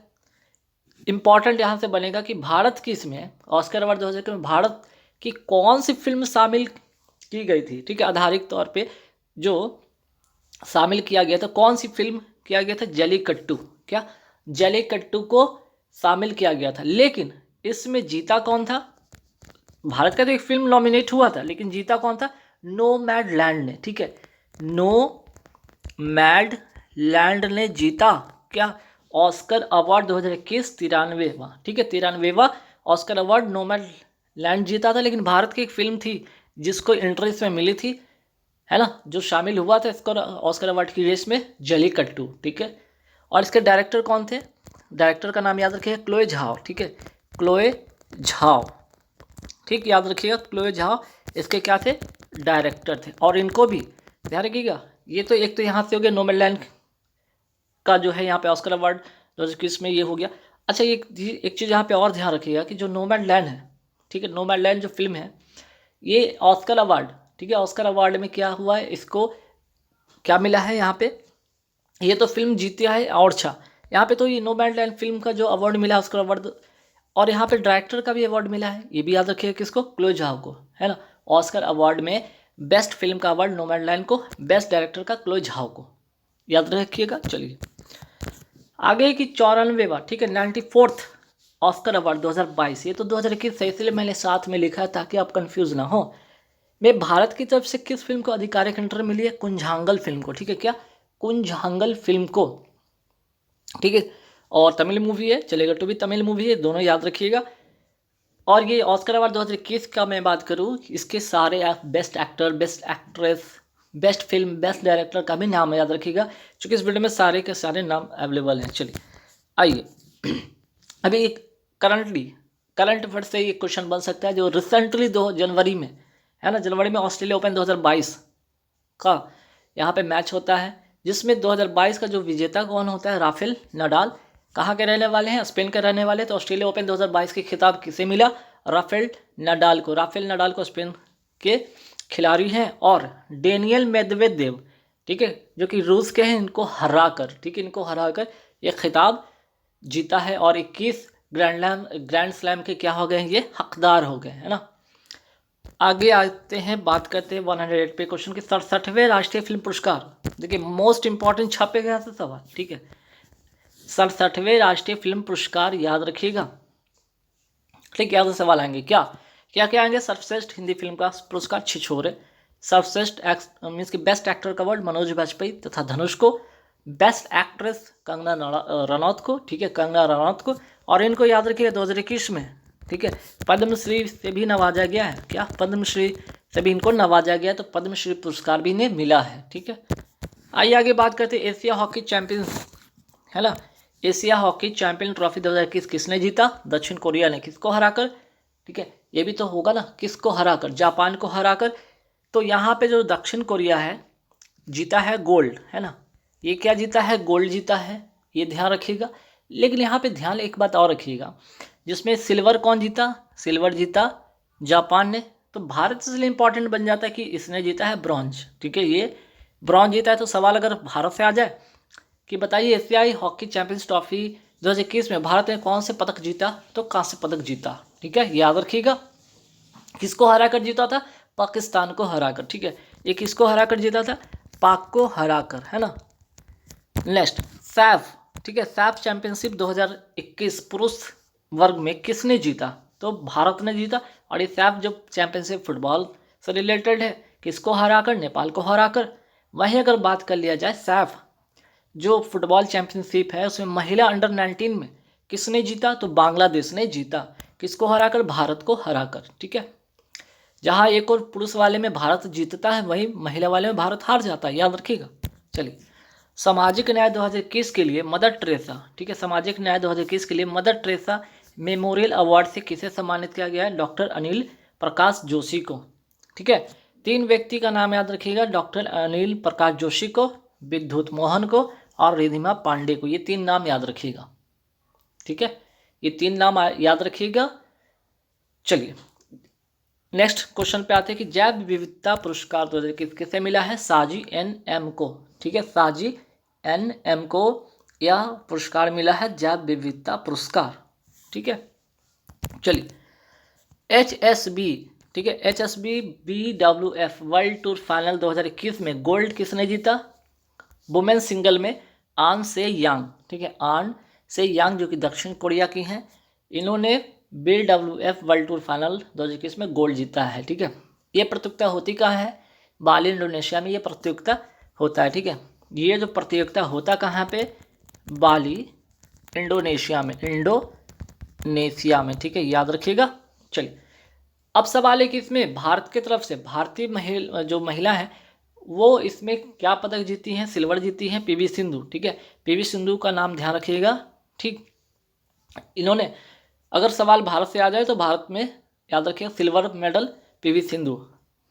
इंपॉर्टेंट यहाँ से बनेगा कि भारत की इसमें ऑस्कर अवार्ड 2021 में भारत की कौन सी फिल्म शामिल की गई थी। ठीक है, आधारित तौर पे जो शामिल किया गया था, कौन सी फिल्म किया गया था? जलीकट्टू। क्या? जलीकट्टू को शामिल किया गया था। लेकिन इसमें जीता कौन था? भारत का तो एक फिल्म नॉमिनेट हुआ था, लेकिन जीता कौन था? नोमैडलैंड ने। ठीक है, नो मैड लैंड ने जीता क्या ऑस्कर अवार्ड 2021 93वां, ठीक है 93वां ऑस्कर अवार्ड नोमैड लैंड जीता था। लेकिन भारत की एक फिल्म थी जिसको एंट्री इसमें मिली थी, है ना, जो शामिल हुआ था इसको ऑस्कर अवार्ड की रेस में, जलीकट्टू, ठीक है। और इसके डायरेक्टर कौन थे? डायरेक्टर का नाम याद रखिएगा, क्लोए झाओ, ठीक है, क्लोए झाओ, ठीक, याद रखिएगा क्लोए झाओ इसके क्या थे? डायरेक्टर थे। और इनको भी ध्यान रखिएगा, ये तो एक तो यहाँ से हो गया नोमैडलैंड का जो है यहाँ पे ऑस्कर अवार्ड 2021 में ये हो गया। अच्छा एक चीज़ यहाँ पे और ध्यान रखिएगा कि जो नोमैडलैंड है, ठीक है, नोमैडलैंड जो फिल्म है ये ऑस्कर अवार्ड, ठीक है, ऑस्कर अवार्ड में क्या हुआ है, इसको क्या मिला है यहाँ पे, ये तो फिल्म जीती है। और अच्छा यहाँ पे तो ये नोमैडलैंड फिल्म का जो अवार्ड मिला है ऑस्कर अवार्ड, और यहाँ पे डायरेक्टर का भी अवार्ड मिला है, ये भी याद रखिएगा किसको? क्लोए झाओ को, है ना। ऑस्कर अवार्ड में बेस्ट फिल्म का अवार्ड नोमैडलैंड को, बेस्ट डायरेक्टर का क्लोए झाओ को, याद रखिएगा। चलिए आगे की 94वां, ठीक है 94th ऑस्कर अवार्ड 2022, ये तो 2021 है इसलिए मैंने साथ में लिखा है ताकि आप कंफ्यूज ना हो। में भारत की तरफ से किस फिल्म को आधिकारिक एंट्री मिली है? कुंजांगल फिल्म को, ठीक है, क्या? कुंजांगल फिल्म को, ठीक है। और तमिल मूवी है, चलेगा तो भी तमिल मूवी है, दोनों याद रखिएगा। और ये ऑस्कर अवार्ड 2021 का मैं बात करूँ, इसके सारे best actor, best actress, best film, best director का भी नाम याद रखिएगा, क्योंकि इस वीडियो में सारे के सारे नाम अवेलेबल हैं। चलिए आइए अभी एक करंट अफेयर से एक क्वेश्चन बन सकता है जो रिसेंटली 2 जनवरी में, है ना, जनवरी में ऑस्ट्रेलिया ओपन 2022 का यहाँ पे मैच होता है, जिसमें 2022 का जो विजेता कौन होता है? Rafael Nadal. कहाँ के रहने वाले हैं? स्पेन के रहने वाले। तो ऑस्ट्रेलिया ओपन 2022 के खिताब किसे मिला? राफेल नडाल को। राफेल नडाल को स्पेन के खिलाड़ी हैं। और डेनियल मेदवेदेव, ठीक है, जो कि रूस के हैं, इनको हराकर, ठीक है, इनको हराकर ये खिताब जीता है और 21 ग्रैंड स्लैम के क्या हो गए हैं? ये हकदार हो गए, है ना। आगे आते हैं, बात करते हैं 108 पे क्वेश्चन के 67वें राष्ट्रीय फिल्म पुरस्कार। देखिए मोस्ट इंपॉर्टेंट छापे गया था सवाल, ठीक है, 67वें राष्ट्रीय फिल्म पुरस्कार याद रखिएगा, ठीक, याद सवाल आएंगे क्या क्या क्या आएंगे? सर्वश्रेष्ठ हिंदी फिल्म का पुरस्कार छिछोरे, सर्वश्रेष्ठ मीन्स की बेस्ट एक्टर का अवार्ड मनोज बाजपेयी तथा धनुष को, बेस्ट एक्ट्रेस कंगना रनौत को, ठीक है, कंगना रनौत को। और इनको याद रखिएगा 2021 में, ठीक है, पद्मश्री से भी नवाजा गया है, क्या? पद्मश्री से भी इनको नवाजा गया, तो पद्मश्री पुरस्कार भी इन्हें मिला है, ठीक है। आइए आगे बात करते हैं एशिया हॉकी चैंपियंस, है ना। एशिया हॉकी चैंपियन ट्रॉफी 2021 किसने जीता? दक्षिण कोरिया ने। किसको हराकर? ठीक है, ये भी तो होगा ना, किसको हराकर? जापान को हराकर। तो यहाँ पे जो दक्षिण कोरिया है जीता है गोल्ड, है ना, ये क्या जीता है? गोल्ड जीता है, ये ध्यान रखिएगा। लेकिन यहाँ पे ध्यान एक बात और रखिएगा, जिसमें सिल्वर कौन जीता? सिल्वर जीता जापान ने। तो भारत इसलिए इंपॉर्टेंट बन जाता है कि इसने जीता है ब्रॉन्ज, ठीक है, ये ब्रॉन्ज जीता है। तो सवाल अगर भारत से आ जाए कि बताइए एशियाई हॉकी चैंपियंस ट्रॉफी 2021 में भारत ने कौन से पदक जीता? तो कांस्य पदक जीता, ठीक है, याद रखिएगा। किसको हराकर जीता था? पाकिस्तान को हराकर, ठीक है, ये किसको हराकर जीता था? पाक को हराकर, है ना। नेक्स्ट सैफ, ठीक है, सैफ चैंपियनशिप 2021 पुरुष वर्ग में किसने जीता? तो भारत ने जीता। और ये सैफ जो चैंपियनशिप फुटबॉल से रिलेटेड है, किसको हराकर? नेपाल को हराकर। वहीं अगर बात कर लिया जाए सैफ जो फुटबॉल चैंपियनशिप है उसमें महिला अंडर 19 में किसने जीता? तो बांग्लादेश ने जीता। किसको हराकर? भारत को हराकर, ठीक है। जहां एक और पुरुष वाले में भारत जीतता है वहीं महिला वाले में भारत हार जाता है, याद रखिएगा। चलिए सामाजिक न्याय 2021 के लिए मदर टेरेसा, ठीक है, सामाजिक न्याय 2021 के लिए मदर टेरेसा मेमोरियल अवार्ड से किसे सम्मानित किया गया है? डॉक्टर अनिल प्रकाश जोशी को, ठीक है। 3 व्यक्ति का नाम याद रखिएगा, डॉक्टर अनिल प्रकाश जोशी को, विद्युत मोहन को और रिधिमा पांडे को। ये 3 नाम याद रखिएगा, ठीक है, ये 3 नाम याद रखिएगा। चलिए नेक्स्ट क्वेश्चन पे आते हैं कि जैव विविधता पुरस्कार 2021 किसे मिला है? साजी NM को, ठीक है, साजी NM को यह पुरस्कार मिला है, जैव विविधता पुरस्कार, ठीक है। चलिए HSB, ठीक है, HSB BWF world tour final 2021 में गोल्ड किसने जीता? वुमेन सिंगल में आन से यांग, ठीक है, आन से यांग जो कि दक्षिण कोरिया की हैं, इन्होंने BWF वर्ल्ड टूर फाइनल 2021 में गोल्ड जीता है, ठीक है। ये प्रतियोगिता होती कहाँ है? बाली इंडोनेशिया में ये प्रतियोगिता होता है। ठीक है, ये जो प्रतियोगिता होता कहाँ पे, बाली इंडोनेशिया में, इंडोनेशिया में। ठीक है, याद रखिएगा। चलिए अब सवाल है कि इसमें भारत की तरफ से भारतीय जो महिला है वो इसमें क्या पदक जीती हैं, सिल्वर जीती हैं पीवी सिंधु। ठीक है, पीवी सिंधु का नाम ध्यान रखिएगा। ठीक, इन्होंने अगर सवाल भारत से आ जाए तो भारत में याद रखिएगा सिल्वर मेडल पीवी सिंधु।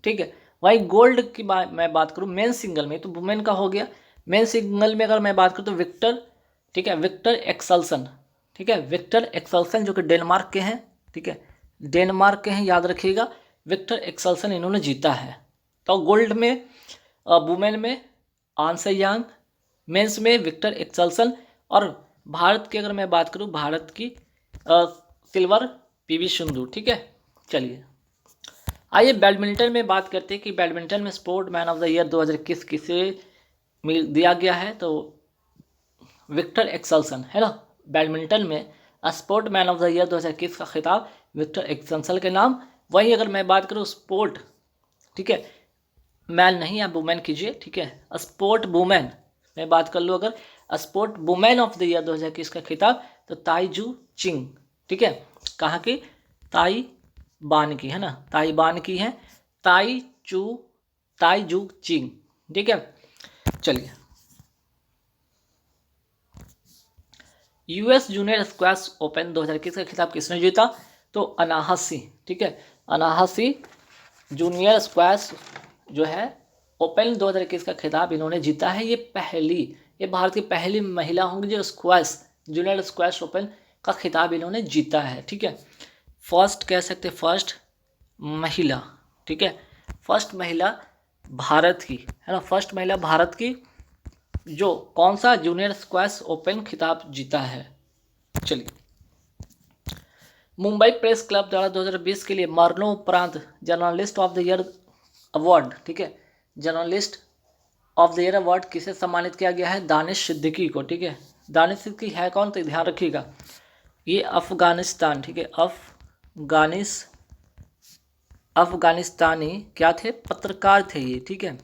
ठीक है, वही गोल्ड की मैं बात करूँ मेन सिंगल में, तो वुमेन का हो गया। मेन सिंगल में अगर मैं बात करूँ तो विक्टर, ठीक है, विक्टर एक्सेल्सन। ठीक है, विक्टर एक्सेल्सन जो कि डेनमार्क के हैं। ठीक है, डेनमार्क के हैं, याद रखिएगा। विक्टर एक्सेल्सन इन्होंने जीता है। तो गोल्ड में वुमेन में आंसे यांग, मेंस में विक्टर एक्सेल्सन, और भारत की अगर मैं बात करूं भारत की सिल्वर पीवी सिंधु। ठीक है, चलिए आइए बैडमिंटन में बात करते हैं कि बैडमिंटन में sport man of the year 2021 किसे दिया गया है, तो विक्टर एक्सेल्सन है ना। बैडमिंटन में sport man of the year 2021 का खिताब विक्टर एक्सेल्सन के नाम। वहीं अगर मैं बात करूँ स्पोर्ट, ठीक है, मैन नहीं आप वुमेन कीजिए। ठीक है, स्पोर्ट वुमेन मैं बात कर लूँ अगर sport women of the year 2021 का खिताब, तो ताइजू चिंग। ठीक है, कहाँ की, ताइवान की है ना, ताइवान की है, ताइजू चिंग। ठीक है, चलिए यूएस जूनियर स्क्वैश ओपन 2021 का खिताब किसने जीता, तो अनाहसी। ठीक है, अनाहसी जूनियर स्क्वैश जो है ओपन 2021 का खिताब इन्होंने जीता है। ये भारत की पहली महिला होंगी जो स्क्वैश जूनियर स्क्वैश ओपन का खिताब इन्होंने जीता है। ठीक है, फर्स्ट कह सकते, फर्स्ट महिला। ठीक है, फर्स्ट महिला भारत की है ना, फर्स्ट महिला भारत की जो कौन सा जूनियर स्क्वैश ओपन खिताब जीता है। चलिए मुंबई प्रेस क्लब द्वारा 2020 के लिए मरणोपरांत journalist of the year award, ठीक है, journalist of the year award किसे सम्मानित किया गया है, दानिश सिद्दीकी को। ठीक है, दानिश सिद्दीकी है कौन, तो ध्यान रखिएगा ये अफगानिस्तान, ठीक है, अफगानिस्तानी क्या थे, पत्रकार थे ये। ठीक है,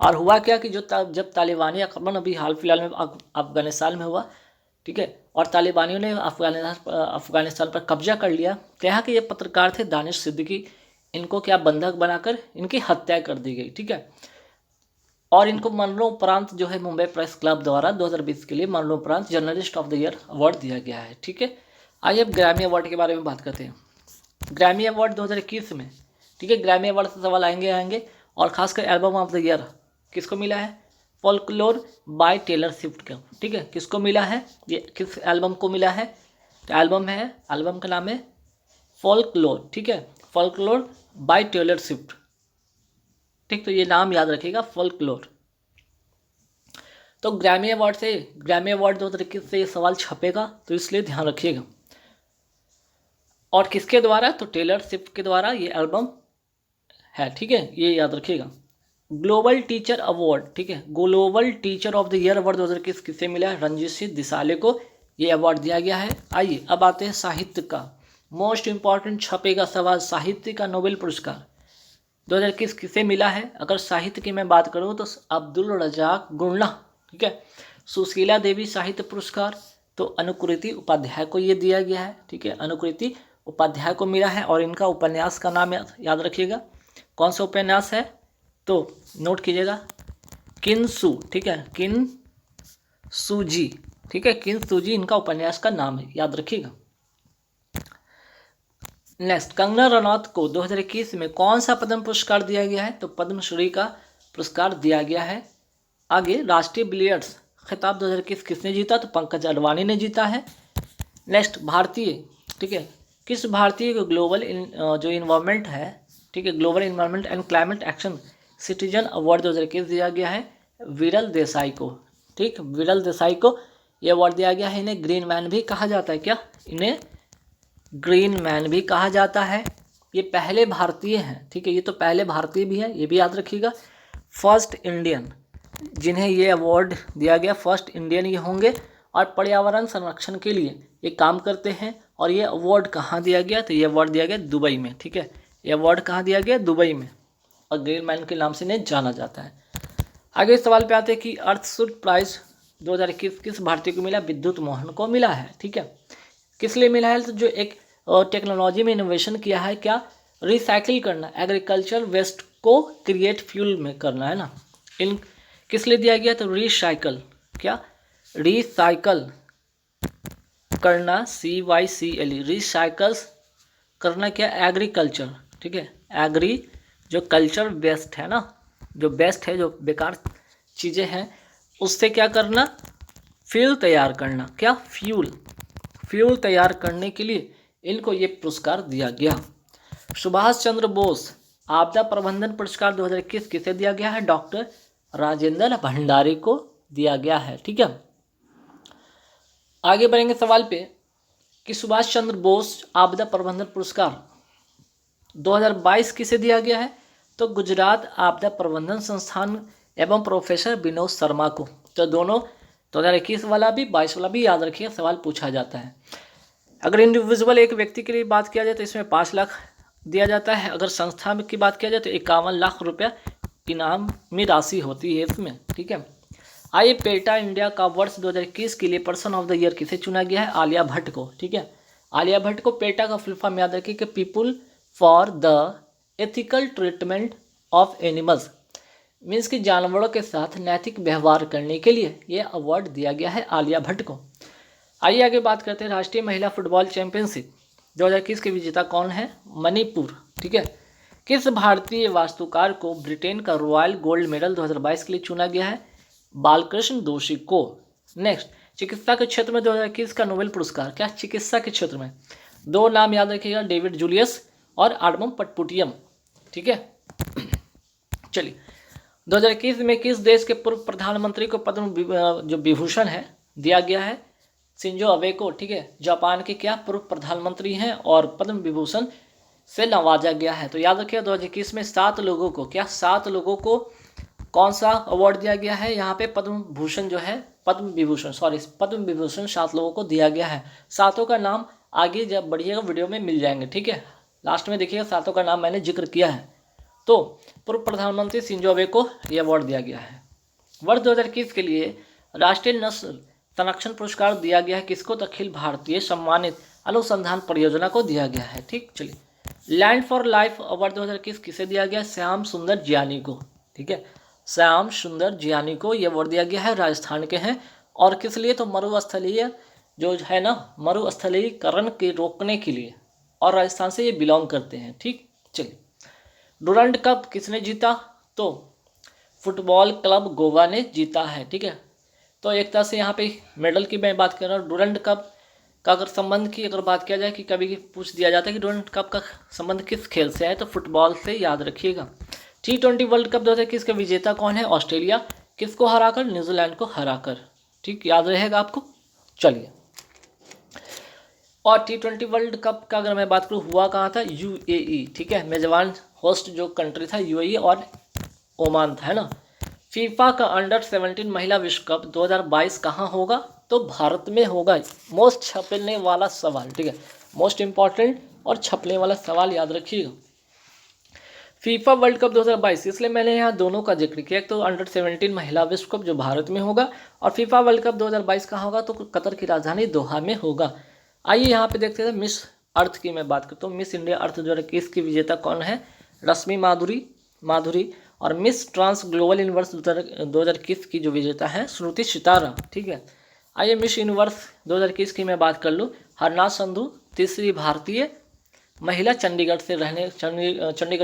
और हुआ क्या कि जब तालिबानी आक्रमण अभी हाल फिलहाल में अफगानिस्तान में हुआ, ठीक है, और तालिबानियों ने अफगानिस्तान पर कब्जा कर लिया, तो यहाँ के ये पत्रकार थे दानिश सिद्दीकी, इनको क्या बंधक बनाकर इनकी हत्या कर दी गई। ठीक है, और इनको मरणोपरांत जो है मुंबई प्रेस क्लब द्वारा 2020 के लिए मरणोपरांत journalist of the year award दिया गया है। ठीक है, आइए अब ग्रैमी अवार्ड के बारे में बात करते हैं। ग्रैमी अवार्ड 2021 में, ठीक है, ग्रैमी अवार्ड से सवाल आएंगे और खासकर एल्बम ऑफ द ईयर किसको मिला है, फोल्कलोर बाय टेलर स्विफ्ट का। ठीक है, किसको मिला है, ये किस एल्बम को मिला है, तो एल्बम का नाम है फोल्कलोर। ठीक है, फोल्कलोर बाय टेलर स्विफ्ट। ठीक, तो ये नाम याद रखिएगा, फोल्कलोर। तो ग्रैमी अवार्ड 2021 से ये सवाल छपेगा, तो इसलिए ध्यान रखिएगा। और किसके द्वारा, तो टेलर स्विफ्ट के द्वारा ये एल्बम है। ठीक है, ये याद रखिएगा। ग्लोबल टीचर अवार्ड, ठीक है, global teacher of the year award 2021 किसे मिला है, रणजीत सिंह दिसाले को ये अवार्ड दिया गया है। आइए अब आते हैं साहित्य का, मोस्ट इंपॉर्टेंट छपेगा सवाल, साहित्य का नोबेल पुरस्कार 2021 किसे मिला है। अगर साहित्य की मैं बात करूँ तो अब्दुल रजाक गुर्ना, ठीक है, सुशीला देवी साहित्य पुरस्कार, तो अनुकृति उपाध्याय को ये दिया गया है। ठीक है, अनुकृति उपाध्याय को मिला है, और इनका उपन्यास का नाम याद रखिएगा, कौन सा उपन्यास है, तो नोट कीजिएगा, किन्सु। ठीक है, किन्सुजी। ठीक है, किन्सुजी इनका उपन्यास का नाम है, याद रखिएगा। नेक्स्ट, कंगना रनौत को 2021 में कौन सा पद्म पुरस्कार दिया गया है, तो पद्मश्री का पुरस्कार दिया गया है। आगे राष्ट्रीय बिलियर्ड्स खिताब 2021 किसने जीता, तो पंकज अडवाणी ने जीता है। नेक्स्ट, भारतीय, ठीक है, किस भारतीय को ग्लोबल जो इन्वायरमेंट है, ठीक है, global environment and climate action citizen award 2021 दिया गया है, विरल देसाई को। ठीक, विरल देसाई को ये अवार्ड दिया गया है। इन्हें ग्रीन मैन भी कहा जाता है, क्या, इन्हें ग्रीन मैन भी कहा जाता है। ये पहले भारतीय हैं, ठीक है, ये तो पहले भारतीय भी हैं, ये भी याद रखिएगा। फर्स्ट इंडियन जिन्हें ये अवार्ड दिया गया, फर्स्ट इंडियन ये होंगे, और पर्यावरण संरक्षण के लिए ये काम करते हैं। और ये अवार्ड कहाँ दिया गया, तो ये अवार्ड दिया गया दुबई में। ठीक है, ये अवार्ड कहाँ दिया गया, दुबई में। और ग्रीन मैन के नाम से इन्हें जाना जाता है। आगे इस सवाल पे आते हैं कि अर्थशूट प्राइज 2021 किस भारतीय को मिला? विद्युत मोहन को मिला है। ठीक है, किस लिए मिला है? तो जो एक टेक्नोलॉजी में इनोवेशन किया है, क्या? रिसाइकिल करना, एग्रीकल्चर वेस्ट को क्रिएट फ्यूल में करना, है ना। इन किस लिए दिया गया? तो रिसाइकल, क्या? रिसाइकल करना, CYCLE, रिसाइकल करना, क्या? एग्रीकल्चर, ठीक है, एग्री जो कल्चर वेस्ट है ना, जो बेस्ट है, जो बेकार चीज़ें हैं उससे क्या करना? फ्यूल तैयार करना, क्या? फ्यूल तैयार करने के लिए इनको ये पुरस्कार दिया गया। सुभाष चंद्र बोस आपदा प्रबंधन पुरस्कार 2021 किसे दिया गया है? डॉक्टर राजेंद्र भंडारी को दिया गया है। ठीक है, आगे बढ़ेंगे सवाल पे कि सुभाष चंद्र बोस आपदा प्रबंधन पुरस्कार 2022 किसे दिया गया है? तो गुजरात आपदा प्रबंधन संस्थान एवं प्रोफेसर विनोद शर्मा को। तो दोनों 2021 वाला भी 22 वाला भी याद रखिए, सवाल पूछा जाता है। अगर इंडिविजुअल एक व्यक्ति के लिए बात किया जाए तो इसमें 5 लाख दिया जाता है। अगर संस्था की बात किया जाए तो 51 लाख रुपया इनामी राशि होती है इसमें। ठीक है, आइए पेटा इंडिया का वर्ष 2021 के लिए पर्सन ऑफ द ईयर किसे चुना गया है? आलिया भट्ट को। ठीक है, आलिया भट्ट को। पेटा का फुल फॉर्म याद रखिए कि people for the ethical treatment of animals, means कि जानवरों के साथ नैतिक व्यवहार करने के लिए ये अवार्ड दिया गया है आलिया भट्ट को। आइए आगे बात करते हैं राष्ट्रीय महिला फुटबॉल चैंपियनशिप 2021 के विजेता कौन है? मणिपुर। ठीक है, किस भारतीय वास्तुकार को ब्रिटेन का रॉयल गोल्ड मेडल 2022 के लिए चुना गया है? बालकृष्ण दोषी को। नेक्स्ट, चिकित्सा के क्षेत्र में 2021 का नोबेल पुरस्कार, क्या? चिकित्सा के क्षेत्र में 2 नाम याद रखिएगा, डेविड जूलियस और आडमम पटपुटियम। ठीक है, चलिए 2021 में किस देश के पूर्व प्रधानमंत्री को पद्म जो विभूषण है दिया गया है? शिंजो अबे को। ठीक है, जापान के क्या पूर्व प्रधानमंत्री हैं और पद्म विभूषण से नवाजा गया है। तो याद रखिए 2021 में 7 लोगों को, क्या? 7 लोगों को कौन सा अवार्ड दिया गया है? यहाँ पे पद्म भूषण जो है, पद्म विभूषण 7 लोगों को दिया गया है। 7 का नाम आगे जब बढ़िएगा वीडियो में मिल जाएंगे। ठीक है, लास्ट में देखिएगा 7 का नाम मैंने जिक्र किया है। तो पूर्व प्रधानमंत्री शिंजो अबे को यह अवार्ड दिया गया है। वर्ष 2021 के लिए राष्ट्रीय नस्ल संरक्षण पुरस्कार दिया गया है किसको? तो अखिल भारतीय सम्मानित अनुसंधान परियोजना को दिया गया है। ठीक, चलिए लैंड फॉर लाइफ अवार्ड 2021 किसे दिया गया? श्याम सुंदर जियानी को। ठीक है, श्याम सुंदर जियानी को ये अवार्ड दिया गया है, राजस्थान के हैं। और किस लिए? तो मरुस्थलीय जो है ना, मरुस्थलीकरण के रोकने के लिए, और राजस्थान से ये बिलोंग करते हैं। ठीक, चलिए डुरंड कप किसने जीता? तो फुटबॉल क्लब गोवा ने जीता है। ठीक है, तो एक तरह से यहाँ पे मेडल की मैं बात कर रहा हूँ। डुरंड कप का अगर संबंध की अगर बात किया जाए कि कभी पूछ दिया जाता है कि डुरंड कप का संबंध किस खेल से है, तो फुटबॉल से, याद रखिएगा। T20 वर्ल्ड कप 2021 का विजेता कौन है? ऑस्ट्रेलिया। किसको हराकर? न्यूजीलैंड को हराकर। ठीक, याद रहेगा आपको। चलिए, और T20 वर्ल्ड कप का अगर मैं बात करूँ हुआ कहाँ था? UAE। ठीक है, मेजबान होस्ट जो कंट्री था UAE और ओमान था, है ना। फीफा का अंडर 17 महिला विश्व कप 2022 कहाँ होगा? तो भारत में होगा। मोस्ट छपने वाला सवाल। ठीक है, मोस्ट इंपॉर्टेंट और छपने वाला सवाल याद रखिएगा। फीफा वर्ल्ड कप 2022, इसलिए मैंने यहाँ दोनों का जिक्र किया। एक तो अंडर 17 महिला विश्व कप जो भारत में होगा, और फीफा वर्ल्ड कप 2022 कहाँ होगा? तो कतर की राजधानी दोहा में होगा। आइए यहाँ पे देखते हैं मिस अर्थ की मैं बात करता हूँ। मिस इंडिया अर्थ 2021 की विजेता कौन है? रश्मि माधुरी। और मिस ट्रांस ग्लोबल यूनिवर्स 2021 की जो विजेता है श्रुति सितारा। ठीक है, आइए मिस यूनिवर्स 2021 की मैं बात कर लूँ। हरनाथ संधू, तीसरी भारतीय महिला, चंडीगढ़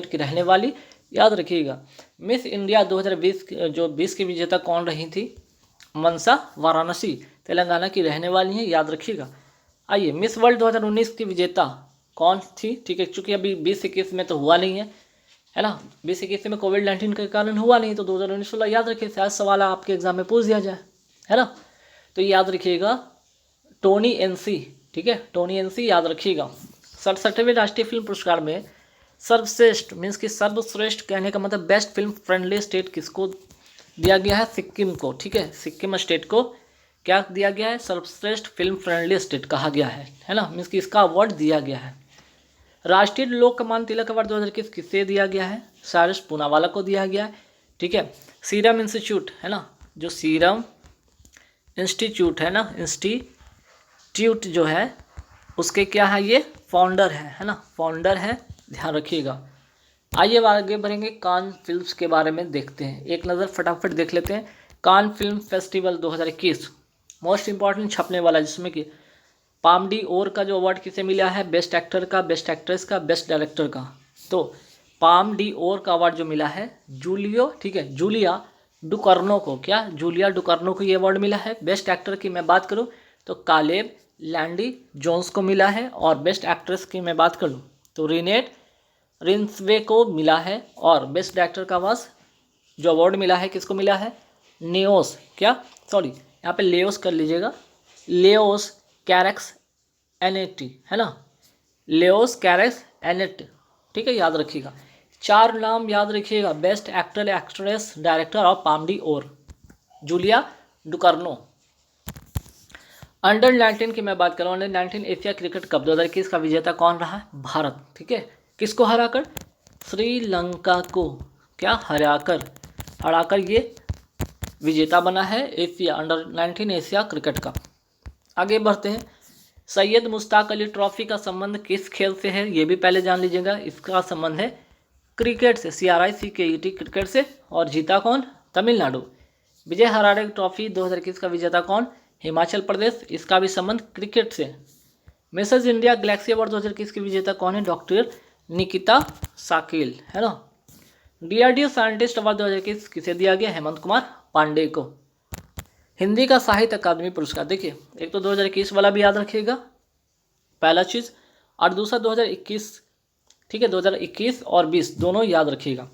की रहने वाली, याद रखिएगा। मिस इंडिया 2020 की विजेता कौन रही थी? मनसा वाराणसी, तेलंगाना की रहने वाली हैं, याद रखिएगा। आइए मिस वर्ल्ड 2019 की विजेता कौन थी? ठीक है, चूँकि अभी 2021 में तो हुआ नहीं है ना, 2021 में कोविड-19 के कारण हुआ नहीं, तो 2019 वाला याद रखिए, शायद सवाल आपके एग्जाम में पूछ दिया जाए, है ना। तो याद रखिएगा टोनी एनसी। ठीक है, टोनी एनसी याद रखिएगा। 67वें राष्ट्रीय फिल्म पुरस्कार में सर्वश्रेष्ठ, मीन्स कि सर्वश्रेष्ठ कहने का मतलब बेस्ट फिल्म फ्रेंडली स्टेट किसको दिया गया है? सिक्किम को। ठीक है, सिक्किम स्टेट को क्या दिया गया है? सर्वश्रेष्ठ फिल्म फ्रेंडली स्टेट कहा गया है ना, मीन्स कि इसका अवार्ड दिया गया है। राष्ट्रीय लोकमान्य तिलक अवार्ड 2021 किसे दिया गया है? सारस पूनावाला को दिया गया है। ठीक है, सीरम इंस्टीट्यूट है ना, जो सीरम इंस्टीट्यूट है ना, इंस्टीट्यूट जो है उसके क्या है, ये फाउंडर है ना, फाउंडर है, ध्यान रखिएगा। आइए आगे बढ़ेंगे, कान फिल्म्स के बारे में देखते हैं, एक नज़र फटाफट देख लेते हैं। Cannes film festival 2021 most important छपने वाला, जिसमें कि पाम डी ओर का जो अवार्ड किसे मिला है? बेस्ट एक्टर का, बेस्ट एक्ट्रेस का, बेस्ट डायरेक्टर का। तो पाम डी ओर का अवार्ड जो मिला है जूलियो, ठीक है, जूलिया डुकर्नो को, क्या जूलिया डुकर्नो को ये अवार्ड मिला है। बेस्ट एक्टर की मैं बात करूँ तो कालेब लैंडी जोन्स को मिला है, और बेस्ट एक्ट्रेस की मैं बात करूँ तो रिनेट रिंसवे को मिला है, और बेस्ट डायरेक्टर का वास जो अवार्ड मिला है किसको मिला है? नेओस, क्या सॉरी यहाँ पे लेओस कर लीजिएगा, लेओस कैरेक्स एनेटी है ना, लेओस कैरेक्स एनेटी, ठीक है, याद रखिएगा। 4 नाम याद रखिएगा, बेस्ट एक्टर, एक्ट्रेस, डायरेक्टर और पाम डी ओर, जूलिया डुकर्नो। अंडर 19 की मैं बात करूँ, अंडर 19 एशिया क्रिकेट कप 2021 का विजेता कौन रहा? भारत, ठीक है, किसको हराकर? श्रीलंका को क्या हराकर ये विजेता बना है Asia under 19 Asia cricket cup. आगे बढ़ते हैं, सैयद मुश्ताक अली ट्रॉफी का संबंध किस खेल से है? ये भी पहले जान लीजिएगा, इसका संबंध है क्रिकेट से, CRICKET क्रिकेट से, और जीता कौन? तमिलनाडु। विजय हजारे ट्रॉफी 2021 का विजेता कौन? हिमाचल प्रदेश, इसका भी संबंध क्रिकेट से। मिसेस इंडिया गैलेक्सी अवार्ड 2021 की विजेता कौन है? डॉक्टर निकिता शाकिल, है ना। DRDO साइंटिस्ट अवार्ड 2021 किसे दिया गया? हेमंत कुमार पांडे को। हिंदी का साहित्य अकादमी पुरस्कार, देखिए एक तो 2021 वाला भी याद रखिएगा, पहला चीज़, और दूसरा 2021, ठीक है, 2021 और 20 दोनों याद रखिएगा।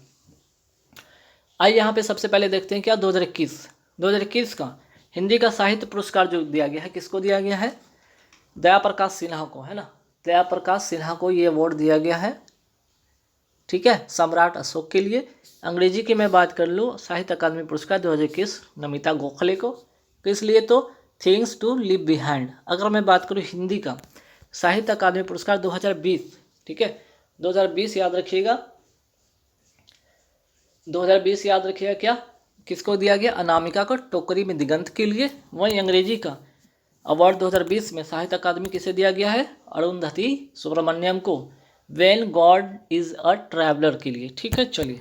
आइए यहाँ पे सबसे पहले देखते हैं क्या 2021 का हिंदी का साहित्य पुरस्कार जो दिया गया है, किसको दिया गया है? दया प्रकाश सिन्हा को, है ना, दया प्रकाश सिन्हा को ये अवार्ड दिया गया है, ठीक है, सम्राट अशोक के लिए। अंग्रेजी की मैं बात कर लूँ, साहित्य अकादमी पुरस्कार 2021 नमिता गोखले को, किस लिए? तो थिंग्स टू लिव बिहाइंड। अगर मैं बात करूँ हिंदी का साहित्य अकादमी पुरस्कार 2020, ठीक है, 2020 याद रखिएगा, 2020 याद रखिएगा, क्या किसको दिया गया? अनामिका को, टोकरी में दिगंत के लिए। वहीं अंग्रेजी का अवार्ड 2020 में साहित्य अकादमी किसे दिया गया है? अरुंधति सुब्रमण्यम को, when God is a traveller के लिए, ठीक है। चलिए,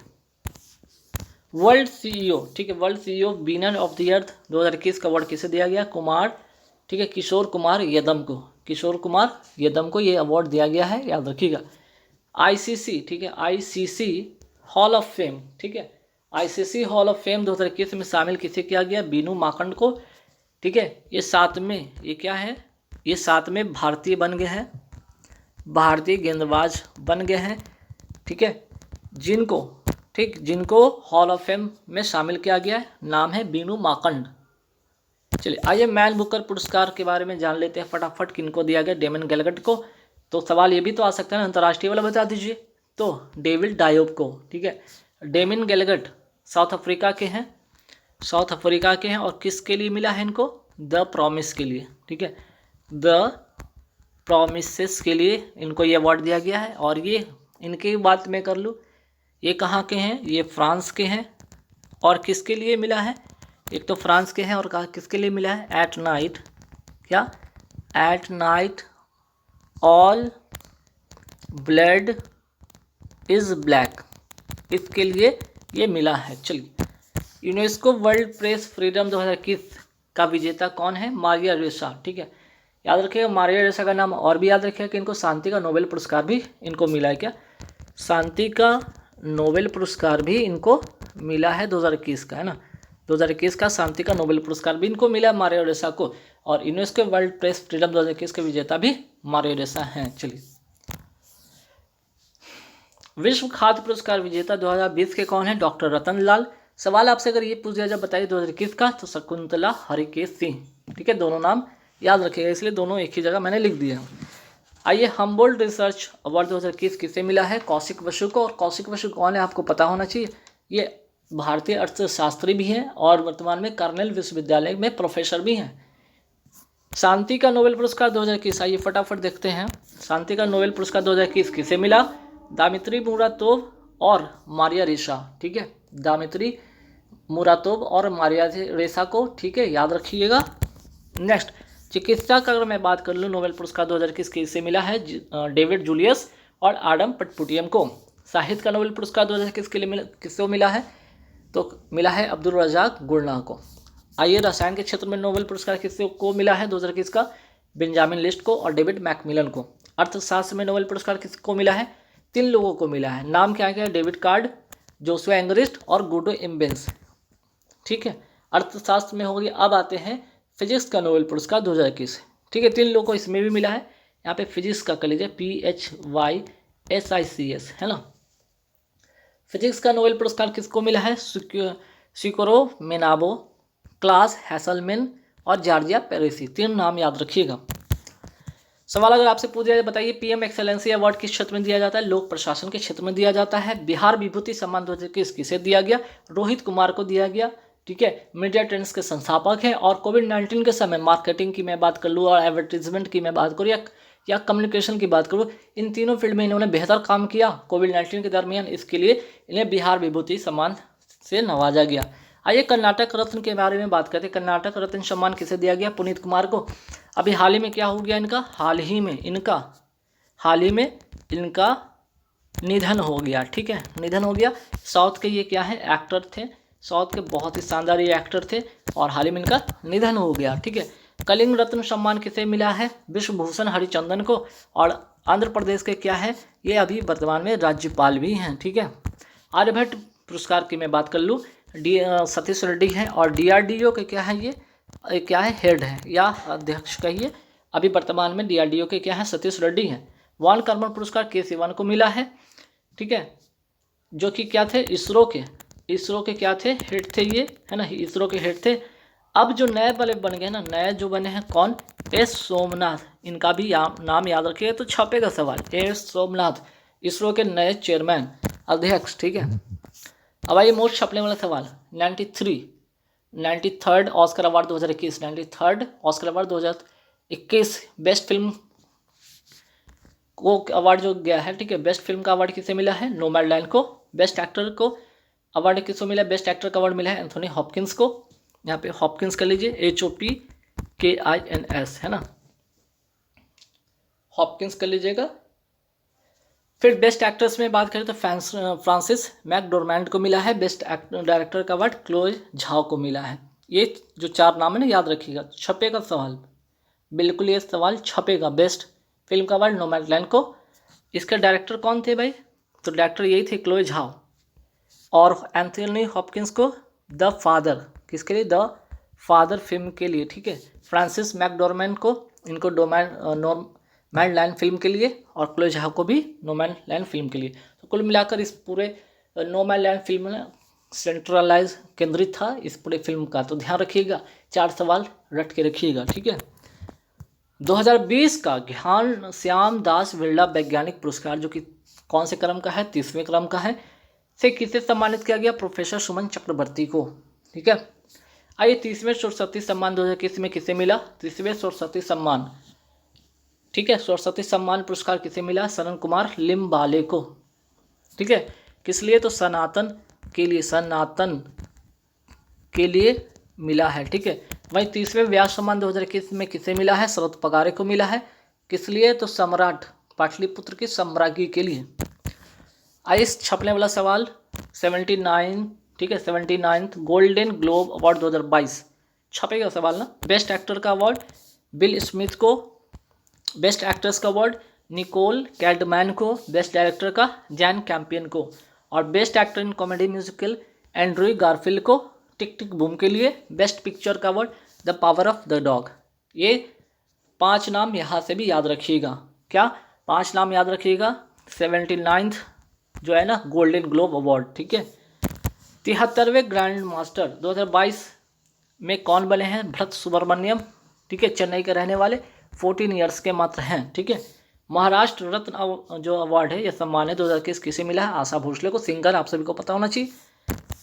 वर्ल्ड CEO, ठीक है, world CEO winner of the earth 2021 का अवार्ड किसे दिया गया? कुमार, ठीक है, किशोर कुमार यदम को, किशोर कुमार यदम को ये अवार्ड दिया गया है, याद रखिएगा। ICC, ठीक है, ICC हॉल ऑफ फेम, ठीक है, ICC हॉल ऑफ फेम 2021 में शामिल किसे किया गया? बीनू माकंड को, ठीक है। ये 7वें, ये क्या है? ये 7वें भारतीय बन गए हैं, भारतीय गेंदबाज बन गए हैं, ठीक है, जिनको हॉल ऑफ फेम में शामिल किया गया है, नाम है बीनू माकंड। चलिए आइए मैन बुकर पुरस्कार के बारे में जान लेते हैं फटाफट, किनको दिया गया? डेमन गैलगट को। तो सवाल ये भी तो आ सकता है ना, अंतर्राष्ट्रीय वाला बता दीजिए। तो डेविड डायोब को, ठीक है, डेमन गैलगट साउथ अफ्रीका के हैं, और किसके लिए मिला है इनको? द प्रॉमिस के लिए, ठीक है, द प्रॉमिसेस के लिए इनको ये अवार्ड दिया गया है। और ये इनकी बात मैं कर लूँ, ये कहाँ के हैं? ये फ्रांस के हैं, और किसके लिए मिला है? एक तो फ्रांस के हैं, और किसके लिए मिला है? एट नाइट, क्या? At night all blood is black, इसके लिए ये मिला है। चलिए, यूनेस्को वर्ल्ड प्रेस फ्रीडम 2021 का विजेता कौन है? मारिया रेसा, ठीक है, याद रखिएगा मारिया रेसा का नाम। और भी याद रखिएगा कि इनको शांति का नोबेल पुरस्कार भी इनको मिला है, क्या शांति का नोबेल पुरस्कार भी इनको मिला है 2021 का, है ना, 2021 का शांति का नोबेल पुरस्कार भी इनको मिला है मारिया रेसा को। और यूनेस्को वर्ल्ड प्रेस फ्रीडम 2021 के विजेता भी मारिया रेसा हैं। चलिए, विश्व खाद्य पुरस्कार विजेता 2020 के कौन है? डॉक्टर रतन लाल। सवाल आपसे अगर ये पूछ दिया जाए बताइए 2021 का, तो शकुंतला हरिकेश सिंह, ठीक है, दोनों नाम याद रखिएगा, इसलिए दोनों एक ही जगह मैंने लिख दिया है। आइए, हम्बोल्ट रिसर्च अवार्ड 2021 किसे मिला है? कौशिक बसु को। और कौशिक बसु कौन है आपको पता होना चाहिए, ये भारतीय अर्थशास्त्री भी हैं और वर्तमान में कर्नेल विश्वविद्यालय में प्रोफेसर भी हैं। शांति का नोबेल पुरस्कार 2021, आइए फटाफट देखते हैं। शांति का नोबेल पुरस्कार 2021 किसे मिला? दामित्री मुरातोव और मारिया रेसा, ठीक है, दामित्री मुरातोव और मारिया रेसा को, ठीक है, याद रखिएगा। नेक्स्ट, चिकित्सा का अगर मैं बात कर लूँ, नोबेल पुरस्कार 2021 किसे मिला है? डेविड जूलियस और आडम पटपुटियम को। साहित्य का नोबेल पुरस्कार 2021 के लिए किसको मिला है? तो मिला है अब्दुल रजाक गुरनाह को। आइए रसायन के क्षेत्र में नोबेल पुरस्कार किसको को मिला है 2021 का? बेंजामिन लिस्ट को और डेविड मैकमिलन को। अर्थशास्त्र में नोबेल पुरस्कार किसको मिला है? 3 लोगों को मिला है। नाम क्या क्या? डेविड कार्ड, जोशुआ एंगरिस्ट और गुडो इम्बेंस, ठीक है, अर्थशास्त्र में हो गया। अब आते हैं फिजिक्स का नोबेल पुरस्कार 2021, ठीक है, 3 लोगों को इसमें भी मिला है। यहाँ पे फिजिक्स का कर लीजिए, PHYSICS, है ना। फिजिक्स का नोबेल पुरस्कार किसको मिला है? सिकोरो मेनाबो, क्लास हैसलमैन और जॉर्जिया पेरेसी, 3 नाम याद रखिएगा। सवाल अगर आपसे पूछा जाए, बताइए PM एक्सेलेंसी अवार्ड किस क्षेत्र में दिया जाता है? लोक प्रशासन के क्षेत्र में दिया जाता है। बिहार विभूति सम्मान 2021 किसे दिया गया? रोहित कुमार को दिया गया, ठीक है, मीडिया ट्रेंड्स के संस्थापक हैं। और कोविड-19 के समय मार्केटिंग की मैं बात कर लूँ और एडवर्टीजमेंट की मैं बात करूँ या कम्युनिकेशन की बात करूँ, इन तीनों फील्ड में इन्होंने बेहतर काम किया कोविड-19 के दरमियान, इसके लिए इन्हें बिहार विभूति सम्मान से नवाजा गया। आइए कर्नाटक रत्न के बारे में बात करते हैं। कर्नाटक रत्न सम्मान किसे दिया गया? पुनीत कुमार को। अभी हाल ही में क्या हो गया इनका? हाल ही में इनका निधन हो गया, ठीक है, निधन हो गया। साउथ के ये क्या है? एक्टर थे, साउथ के बहुत ही शानदार ये एक्टर थे और हाल ही में इनका निधन हो गया, ठीक है। कलिंग रत्न सम्मान किसे मिला है? विश्वभूषण हरिचंदन को। और आंध्र प्रदेश के क्या है? ये अभी वर्तमान में राज्यपाल भी हैं, ठीक है। आर्यभट्ट पुरस्कार की मैं बात कर लूँ, सतीश रेड्डी हैं और DRDO के क्या है? ये क्या है? हेड है या अध्यक्ष कहिए। अभी वर्तमान में DRDO के क्या है? सतीश रेड्डी हैं। वान कर्मन पुरस्कार के सिवन को मिला है, ठीक है, जो कि क्या थे? इसरो के क्या थे? हेड थे ये, है ना, इसरो के हेड थे। अब जो नए वाले बन गए ना, नए जो बने हैं कौन? S सोमनाथ, इनका भी नाम याद रखिए तो छपेगा सवाल। S सोमनाथ इसरो के नए चेयरमैन, अध्यक्ष, ठीक है। अब आइए मोस्ट छपने वाला सवाल, 93rd Oscar award 2021, 93rd Oscar award 2021 best film को अवार्ड जो गया है, ठीक है, बेस्ट फिल्म का अवार्ड किसे मिला है? नोमैडलैंड को। बेस्ट एक्टर को अवार्ड किसको मिला? बेस्ट एक्टर का अवार्ड मिला है एंथोनी हॉपकिंस को। यहाँ पे हॉपकिंस कर लीजिए, HOPKINS, है ना, हॉपकिंस कर लीजिएगा। फिर बेस्ट एक्ट्रेस में बात करें तो फ्रांसिस मैकडोरमैंड को मिला है। बेस्ट डायरेक्टर का अवार्ड क्लोए झाओ को मिला है। ये जो 4 नाम है ना, याद रखिएगा, छपेगा सवाल, बिल्कुल ये सवाल छपेगा। बेस्ट फिल्म का अवार्ड नोमैडलैंड को। इसके डायरेक्टर कौन थे भाई? तो डायरेक्टर यही थे, क्लोए झाओ। और एंथोनी हॉपकिंस को द फादर, किसके लिए? द फादर फिल्म के लिए, ठीक है। फ्रांसिस मैकडोरमैंड को, इनको नोमैडलैंड फिल्म के लिए, और क्लोए झाओ को भी नोमैडलैंड फिल्म के लिए। तो कुल मिलाकर इस पूरे नोमैडलैंड फिल्म में सेंट्रलाइज केंद्रित था इस पूरे फिल्म का। तो ध्यान रखिएगा, 4 सवाल रट के रखिएगा, ठीक है। 2020 का ज्ञान श्याम दास बिरला वैज्ञानिक पुरस्कार, जो कि कौन से क्रम का है? 30वें क्रम का है, से किसे सम्मानित किया गया? प्रोफेसर सुमन चक्रवर्ती को, ठीक है। आइए 30वें सरस्वती सम्मान 2021 में किसे मिला? 30वें सरस्वती सम्मान, ठीक है, सरस्वती सम्मान पुरस्कार किसे मिला? सरन कुमार लिम्बाले को, ठीक है। किस लिए? तो सनातन के लिए मिला है, ठीक है। वहीं 30वें व्यास सम्मान 2021 में किसे मिला है? शरद पगारे को मिला है। किस लिए? तो सम्राट पाटलिपुत्र की सम्राज्ञी के लिए। आइए छपने वाला सवाल 79, ठीक है, 79th गोल्डन ग्लोब अवार्ड 2022 छपेगा सवाल ना। बेस्ट एक्टर का अवार्ड बिल स्मिथ को, बेस्ट एक्ट्रेस का अवार्ड निकोल कैडमैन को, बेस्ट डायरेक्टर का जैन कैंपियन को, और best actor in comedy musical Andrew Garfield को टिक टिक बूम के लिए। बेस्ट पिक्चर का award the power of the dog. ये 5 नाम यहाँ से भी याद रखिएगा। क्या 5 नाम याद रखिएगा? 79th जो है ना गोल्डन ग्लोब अवार्ड, ठीक है। 73वें ग्रैंड मास्टर 2022 में कौन बने हैं? भरत सुब्रमण्यम, ठीक है, चेन्नई के रहने वाले, 14 ईयर्स के मात्र हैं, ठीक है। महाराष्ट्र रत्न जो अवार्ड है, यह सम्मान है 2021 किसे मिला है? आशा भोसले को, सिंगर, आप सभी को पता होना चाहिए।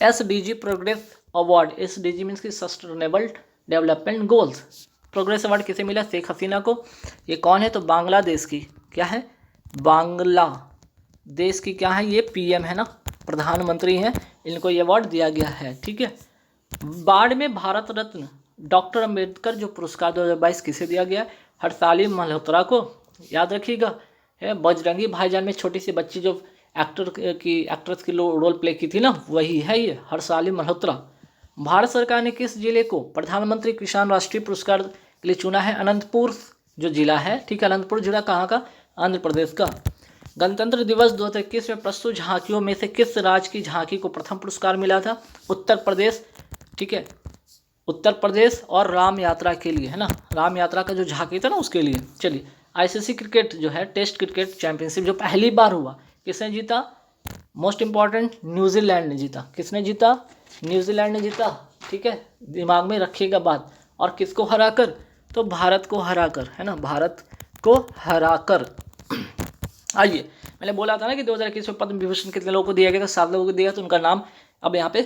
SDG progress award, SDG means की sustainable development goals, progress award किसे मिला? शेख हसीना को। ये कौन है? तो बांग्लादेश की क्या है? बांग्लादेश की क्या है? ये पीएम है ना, प्रधानमंत्री हैं, इनको ये अवार्ड दिया गया है। ठीक है। बाढ़ में भारत रत्न डॉक्टर अंबेडकर जो पुरस्कार 2022 किसे दिया गया? हरसाली मल्होत्रा को। याद रखिएगा, है बजरंगी भाईजान में छोटी सी बच्ची जो एक्ट्रेस की रोल प्ले की थी ना, वही है ये हरसाली मल्होत्रा। भारत सरकार ने किस जिले को प्रधानमंत्री किसान राष्ट्रीय पुरस्कार के लिए चुना है? अनंतपुर जो जिला है, ठीक है, अनंतपुर जिला कहाँ का? आंध्र प्रदेश का। गणतंत्र दिवस 2021 में प्रस्तुत झांकियों में से किस राज्य की झांकी को प्रथम पुरस्कार मिला था? उत्तर प्रदेश। ठीक है, उत्तर प्रदेश। और राम यात्रा के लिए, है ना, राम यात्रा का जो झांकी था ना, उसके लिए। चलिए, आईसीसी क्रिकेट जो है टेस्ट क्रिकेट चैंपियनशिप जो पहली बार हुआ, किसने जीता? मोस्ट इंपॉर्टेंट, न्यूजीलैंड ने जीता। किसने जीता? न्यूजीलैंड ने जीता। ठीक है, दिमाग में रखिएगा बात। और किसको हराकर? तो भारत को हराकर, है ना, भारत को हराकर। आइए, मैंने बोला था ना कि 2021 में पद्म विभूषण कितने लोगों को दिया गया था? 7 लोगों को दिया, तो उनका नाम अब यहाँ पे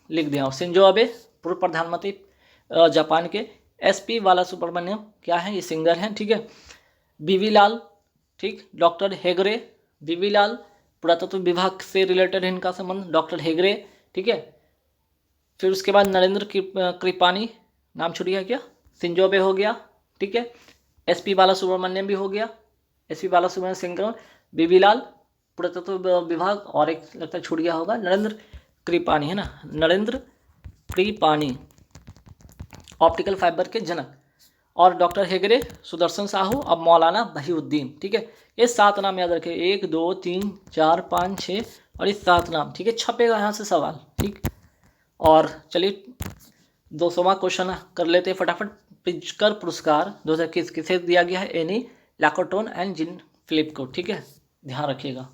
लिख दिया हूँ। शिंजो अबे, पूर्व प्रधानमंत्री जापान के। एसपी बाला सुब्रमण्यम क्या है? ये सिंगर हैं। ठीक है। बीवी लाल, ठीक, डॉक्टर हेगड़े, बीवी लाल, पुरातत्व विभाग से रिलेटेड है इनका संबंध, डॉक्टर हेगड़े। ठीक है। फिर उसके बाद नरेंद्र कृपानी, नाम छूट गया क्या? शिंजो अबे हो गया। ठीक है। एसपी बाला सुब्रमण्यम भी हो गया, एसपी बाला सुब्रमण्यम सिंगर, बीबी लाल, पुरातत्व विभाग, और एक लगता है छूट गया होगा, नरेंद्र कृपानी, है ना, नरेंद्र कृपानी, ऑप्टिकल फाइबर के जनक। और डॉक्टर हेगड़े, सुदर्शन साहू, अब मौलाना बहीउद्दीन। ठीक है। ये 7 नाम याद रखें, 1 2 3 4 5 6 और ये 7 नाम। ठीक है, छपेगा यहाँ से सवाल। ठीक। और चलिए 200वां क्वेश्चन कर लेते हैं फटाफट। प्रिट्जकर पुरस्कार 2021 किसे दिया गया है? एनी लैकोटोन एंड जिन फिलिप को। ठीक है, ध्यान रखिएगा।